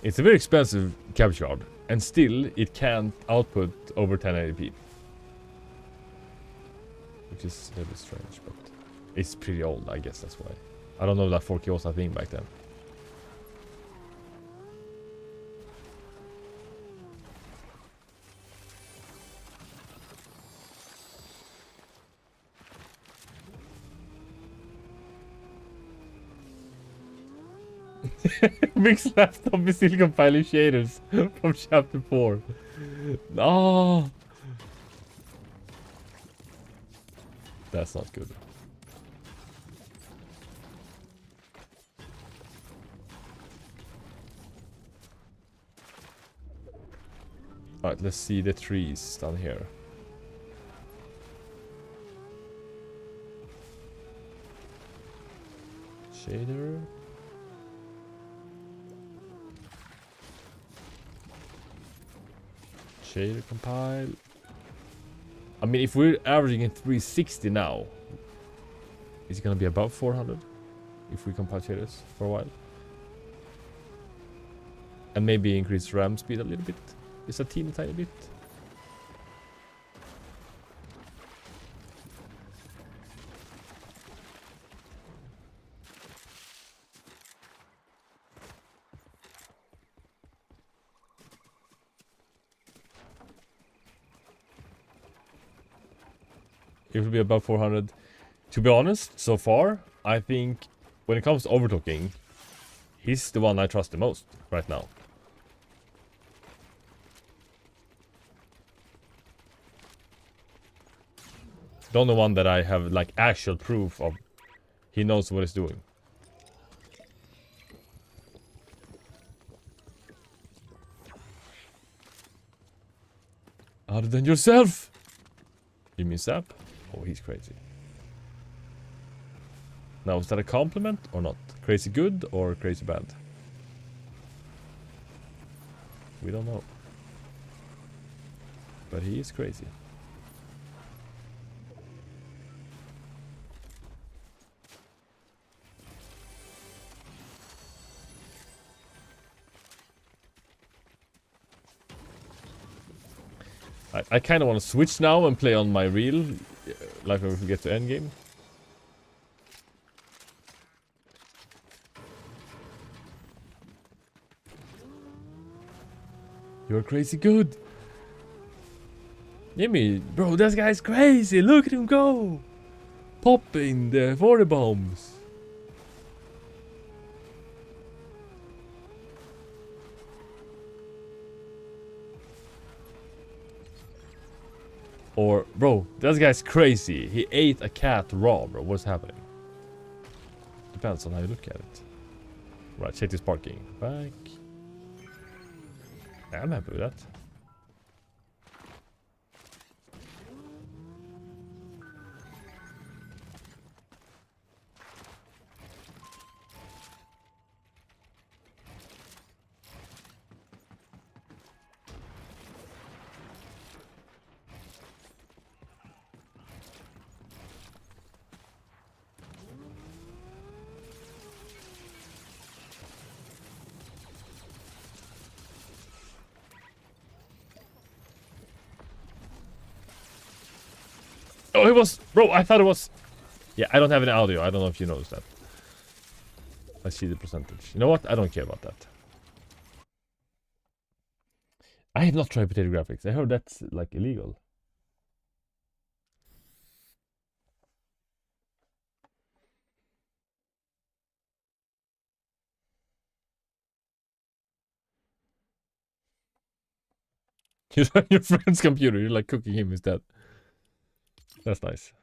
It's a very expensive capture card, and still it can't output over 1080p. Which is a little strange, but it's pretty old, I guess that's why. I don't know that 4K was a thing back then. Mix laptop is still compiling shaders from chapter 4. Oh, that's not good. Alright, let's see the trees down here. Shader. Shader compile. I mean, if we're averaging in 360 now, is it gonna be above 400 if we compile shaders for a while? And maybe increase RAM speed a little bit. Just a teeny tiny bit. It will be above 400. To be honest, so far, I think when it comes to overclocking, he's the one I trust the most right now. The only one that I have like actual proof of he knows what he's doing. Other than yourself! You mean Sap? Oh, he's crazy. Now, is that a compliment or not? Crazy good or crazy bad? We don't know. But he is crazy. I kind of want to switch now and play on my real, like when we get to endgame. You're crazy good. Jimmy, bro, this guy's crazy. Look at him go. Popping the 40 bombs. Or, bro, this guy's crazy. He ate a cat raw, bro. What's happening? Depends on how you look at it. Right, check this parking. Back. I'm happy with that. Oh, it was... Bro, I thought it was... Yeah, I don't have any audio. I don't know if you noticed that. I see the percentage. You know what? I don't care about that. I have not tried potato graphics. I heard that's, like, illegal. You're on your friend's computer. You're, like, cooking him instead. That's nice.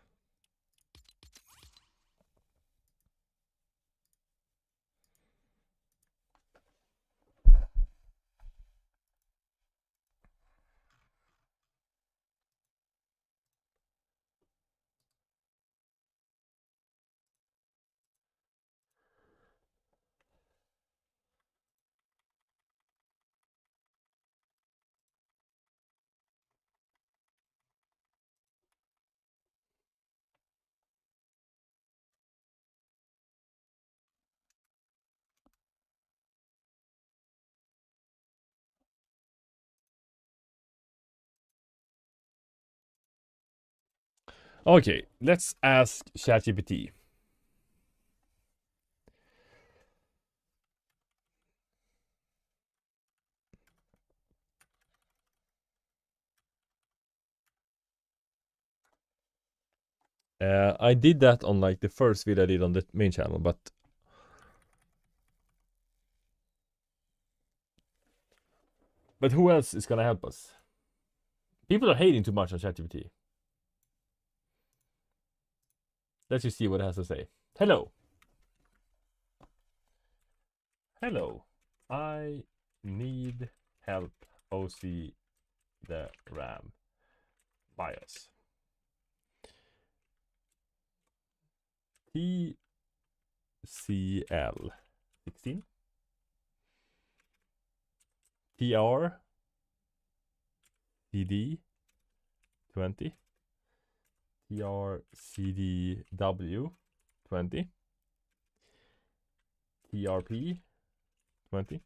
Okay, let's ask ChatGPT. I did that on like the first video I did on the main channel, but who else is gonna help us? People are hating too much on ChatGPT. Let's just see what it has to say. Hello. Hello. I need help OC the RAM BIOS. TCL 16 TR CD 20 TRCDW 20 TRP 20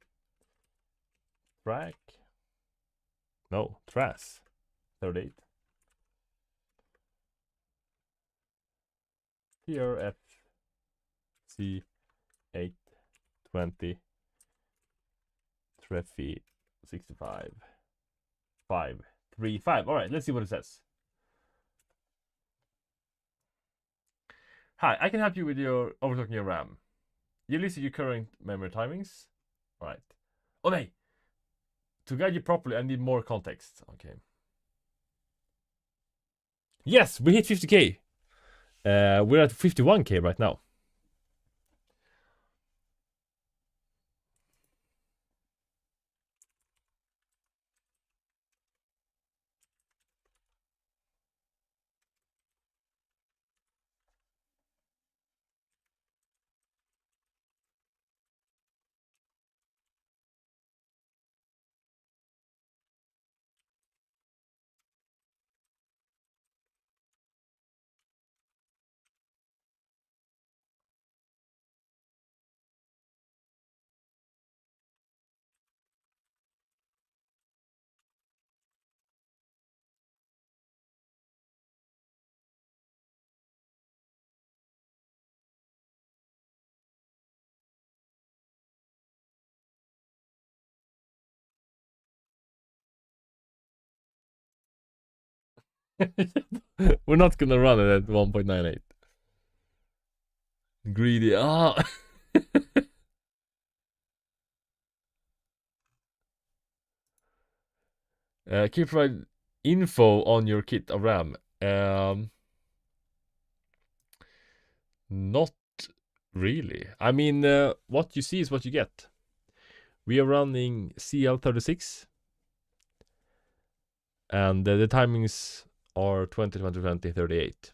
track. No, TRAS 38. TRFC 820 Treffy 65 535. All right, let's see what it says. Hi, I can help you with your overclocking your RAM. You list your current memory timings. All right. Oh, no. To guide you properly, I need more context. Okay. Yes, we hit 50k. We're at 51k right now. We're not gonna run it at 1.98. Greedy. Ah. Can you provide info on your kit of RAM? Not really. I mean, what you see is what you get. We are running CL36. And the timings are 20, 20, 20, 38.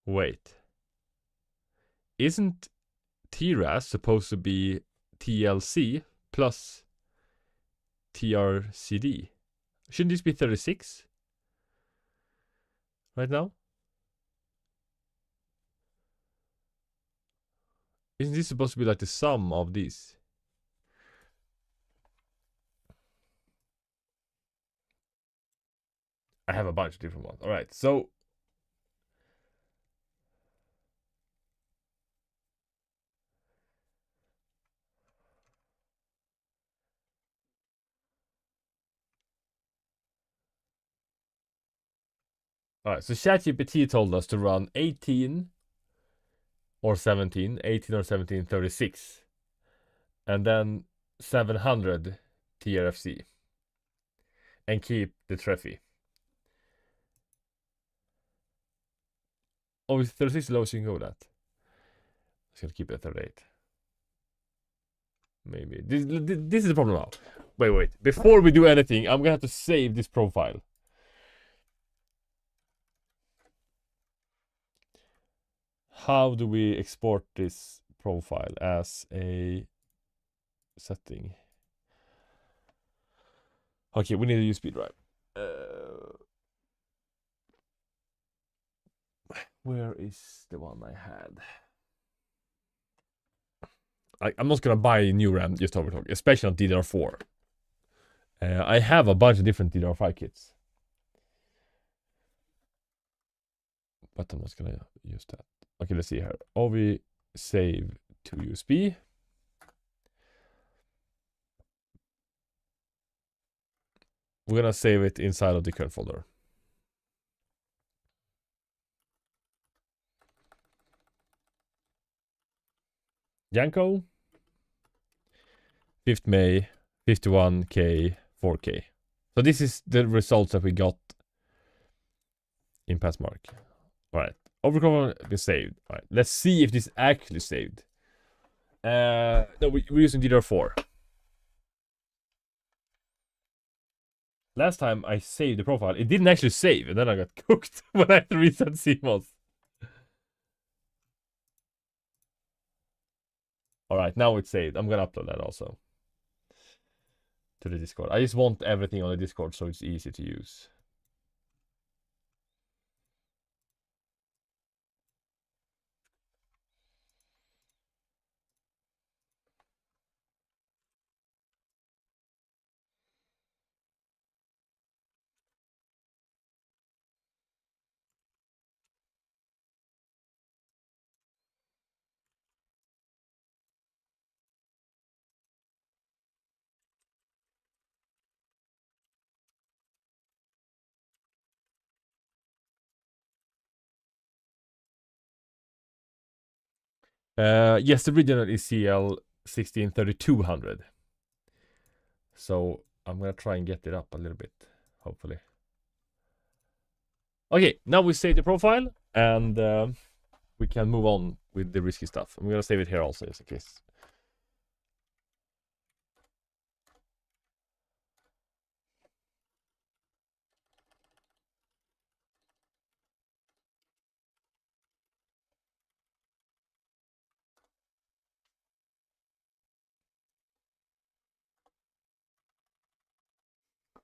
Wait. Isn't TRAS supposed to be TLC plus TRCD? Shouldn't this be 36? Right now? Isn't this supposed to be like the sum of these? I have a bunch of different ones. Alright, so alright, so ChatGPT told us to run 18 or 17, 18 or 17, 36. And then 700 TRFC. And keep the Treffy. Oh, is 36 the lowest you can go with that? It's gonna keep it at 38. Maybe. This is the problem now. Wait. Before we do anything, I'm gonna have to save this profile. How do we export this profile as a setting? Okay, we need a USB drive. Where is the one I had? I'm not gonna buy a new RAM just over talk, especially on DDR4. I have a bunch of different DDR5 kits, but I'm not gonna use that. Okay, let's see here. OV save to USB. We're gonna save it inside of the current folder. Yanko, 5th May, 51k, 4k. So this is the results that we got in Passmark. Alright, overclocking is saved. Alright, let's see if this actually saved. No, we're using DDR4. Last time I saved the profile, it didn't actually save, and then I got cooked when I had to reset CMOS. Alright, now it's saved. I'm gonna upload that also to the Discord. I just want everything on the Discord so it's easy to use. Yes, the original is CL163200. So I'm gonna try and get it up a little bit, hopefully. Okay, now we save the profile and we can move on with the risky stuff. I'm gonna save it here also, just in case.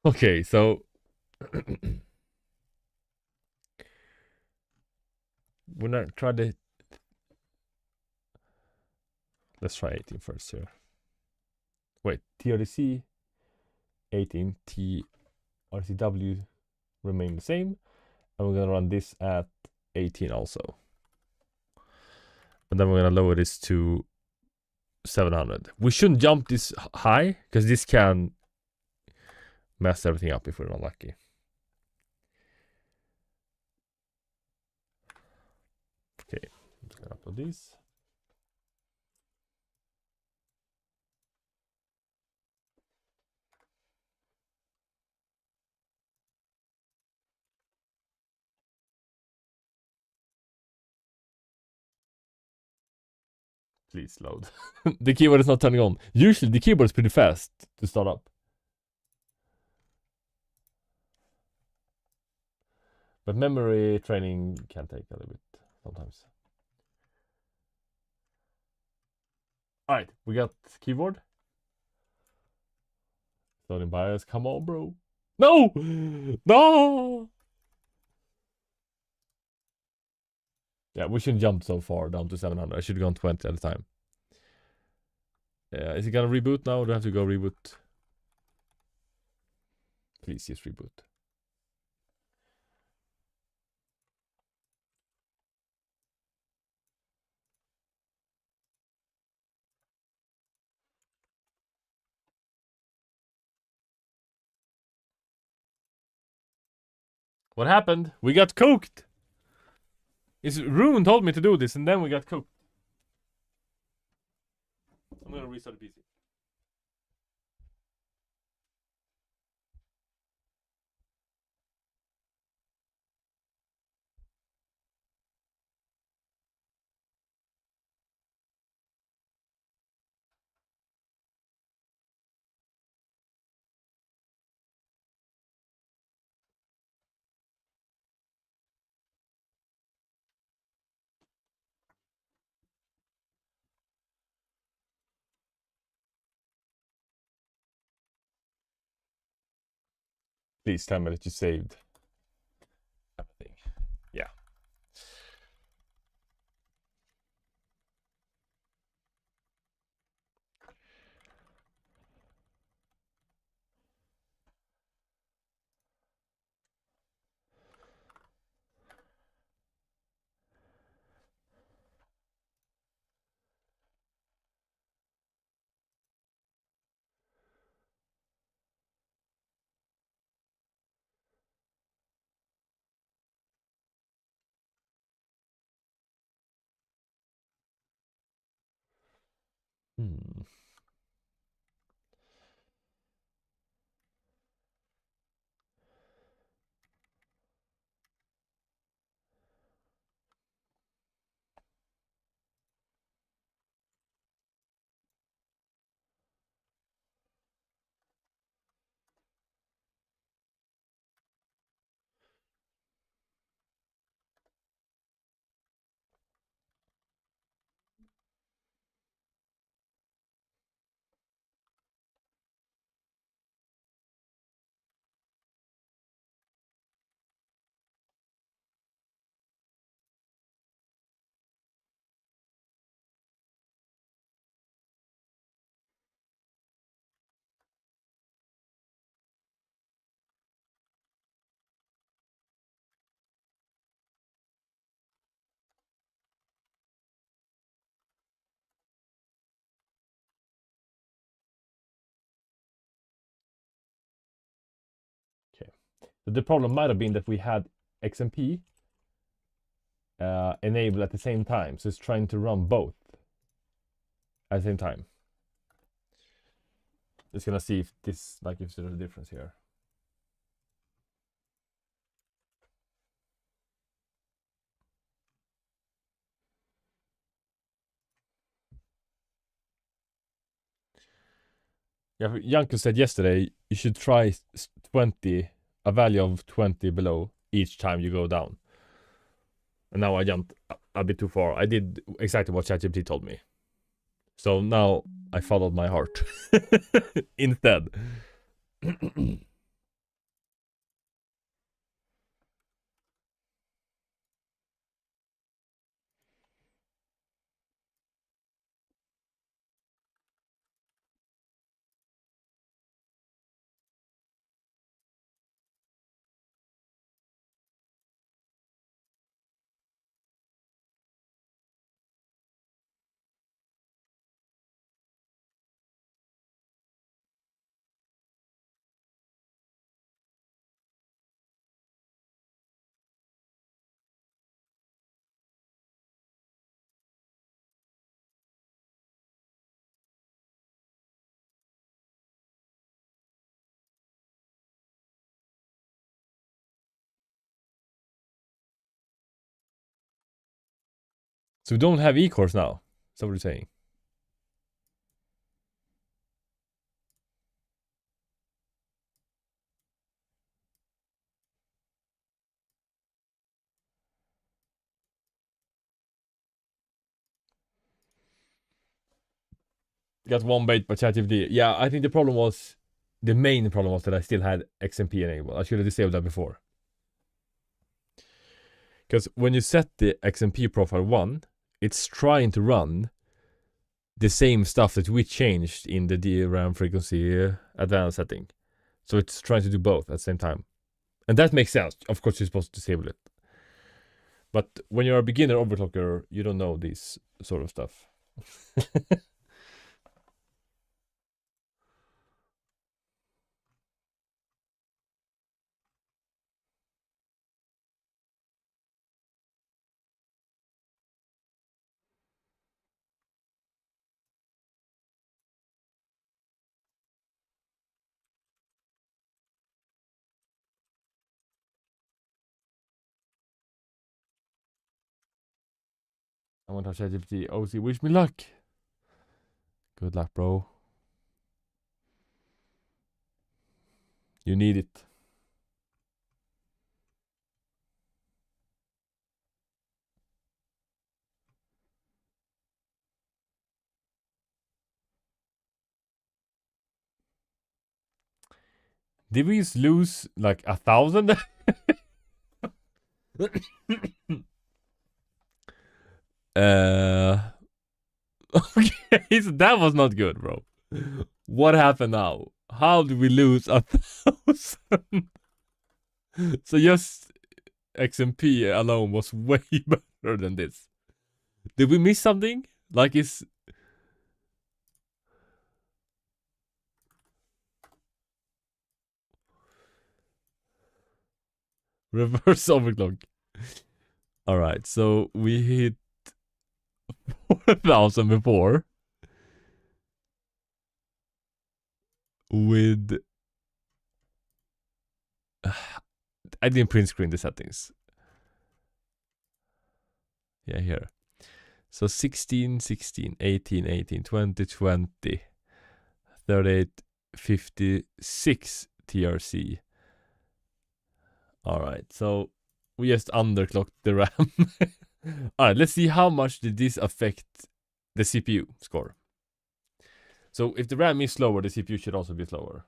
Okay, so when I try the, let's try 18 first here. Wait, TRDC 18 TRCW remain the same, and we're gonna run this at 18 also, and then we're gonna lower this to 700. We shouldn't jump this high because this can mess everything up if we're not lucky. Okay, I'm just gonna upload these. Please load. The keyboard is not turning on. Usually the keyboard is pretty fast to start up. But memory training can take a little bit sometimes. Alright, we got keyboard. Loading BIOS. Come on, bro. No! No! Yeah, we shouldn't jump so far down to 700. I should have gone 20 at a time. Is it gonna reboot now or do I have to go reboot? Please, just reboot. What happened? We got cooked! Rune told me to do this and then we got cooked. I'm gonna restart the PC. Please tell me that you saved everything. Yeah. Hmm. Okay. So the problem might have been that we had XMP enabled at the same time, so it's trying to run both. at the same time. Just gonna see if this, like, if there's a difference here. Yeah, Janko said yesterday you should try 20, a value of 20 below each time you go down. And now I jumped a bit too far. I did exactly what ChatGPT told me. So now I followed my heart instead. So we don't have e-course now. Is that what you're saying? Got one bait by ChatGPT. Yeah, I think the main problem was that I still had XMP enabled. I should have disabled that before. Because when you set the XMP profile 1, it's trying to run the same stuff that we changed in the DRAM frequency advanced setting. So it's trying to do both at the same time. And that makes sense. Of course, you're supposed to disable it. But when you're a beginner overclocker, you don't know this sort of stuff. I want to have ChatGPT. OC, wish me luck. Good luck, bro. You need it. Did we lose like 1,000? Okay, so that was not good, bro. What happened now? How did we lose 1,000? So just XMP alone was way better than this. Did we miss something? Like it's reverse overclock. Alright, so we hit 4,000 before. With I didn't print screen the settings. Yeah, here. So 16, 16, 18, 18, 20, 20, 38, 56 TRC. Alright, so we just underclocked the RAM. Alright, let's see how much did this affect the CPU score. So if the RAM is slower, the CPU should also be slower.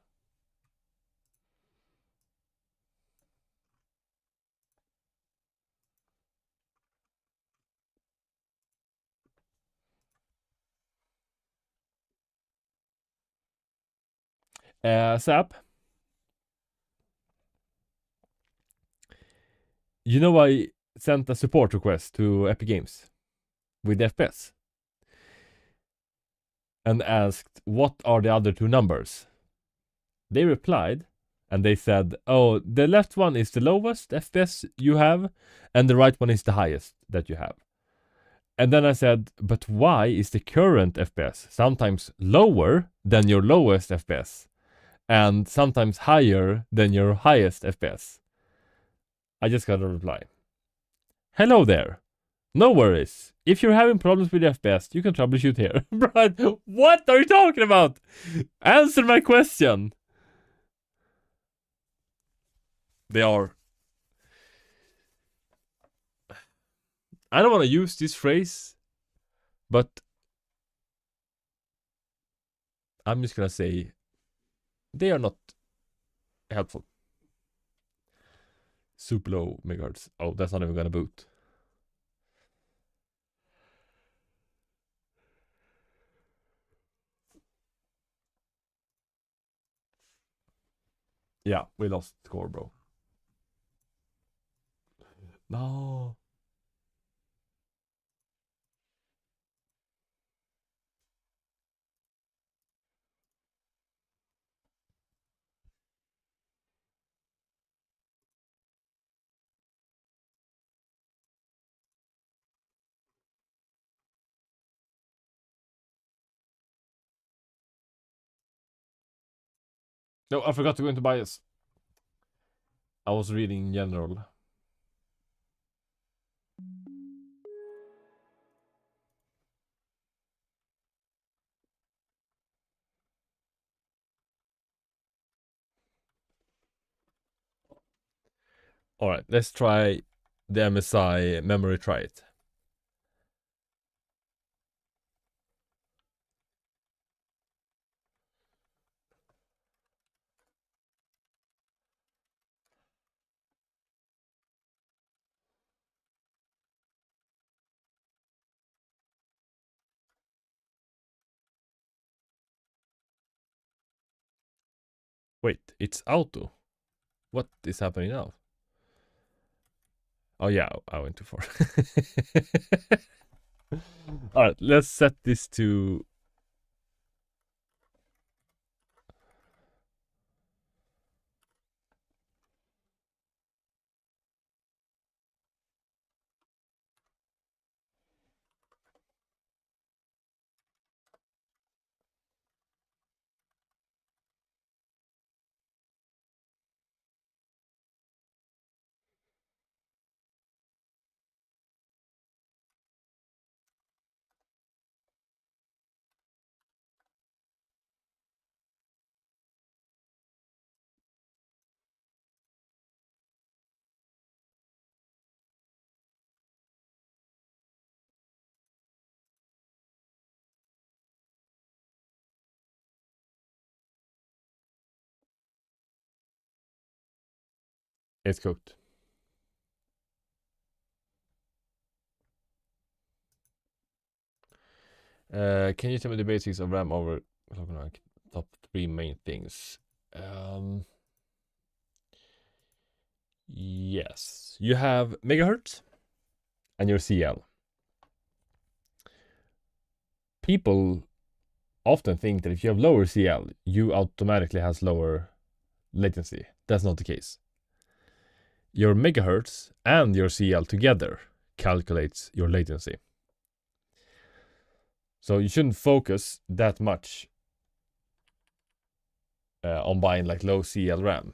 SAP. You know, I sent a support request to Epic Games with FPS and asked, what are the other two numbers? They replied and they said, oh, the left one is the lowest FPS you have and the right one is the highest that you have. And then I said, but why is the current FPS sometimes lower than your lowest FPS and sometimes higher than your highest FPS? I just got a reply. Hello there. No worries. If you're having problems with FPS, you can troubleshoot here. But what are you talking about? Answer my question. They are. I don't want to use this phrase, but I'm just gonna say they are not helpful. Super low megahertz. Oh, that's not even gonna boot. Yeah, we lost score, bro. No. No, I forgot to go into bias. I was reading general. Alright, let's try the MSI memory try it. Wait, it's auto. What is happening now? Oh yeah, I went too far. Alright, let's set this to... It's cooked. Can you tell me the basics of RAM over top 3 main things? Yes. You have megahertz and your CL. People often think that if you have lower CL, you automatically has lower latency. That's not the case. Your megahertz and your CL together calculates your latency. So you shouldn't focus that much on buying like low CL RAM.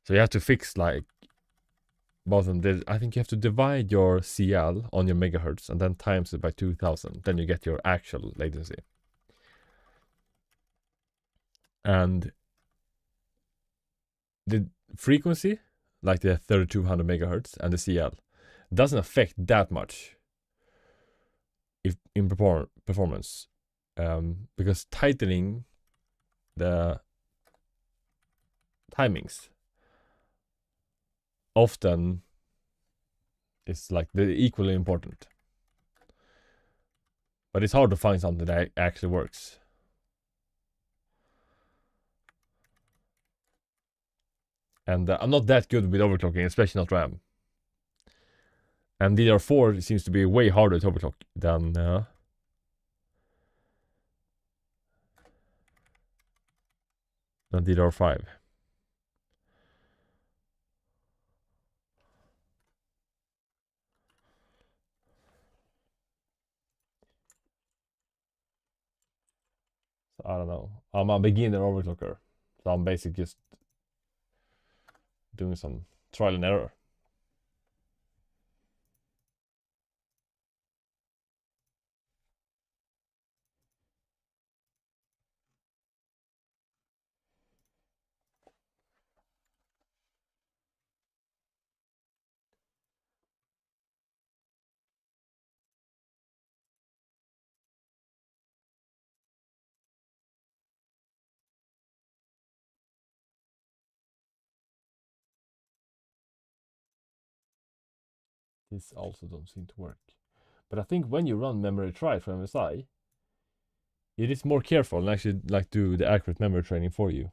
So you have to fix like both of them. I think you have to divide your CL on your megahertz and then times it by 2000. Then you get your actual latency. And the frequency, like the 3200 megahertz and the CL, doesn't affect that much if in performance, because tightening the timings often is like the equally important. But it's hard to find something that actually works. And I'm not that good with overclocking, especially not RAM. And DDR4 seems to be way harder to overclock than DDR5. I don't know. I'm a beginner overclocker, so I'm basically just doing some trial and error. This also don't seem to work. But I think when you run memory try from MSI, it is more careful and actually like do the accurate memory training for you.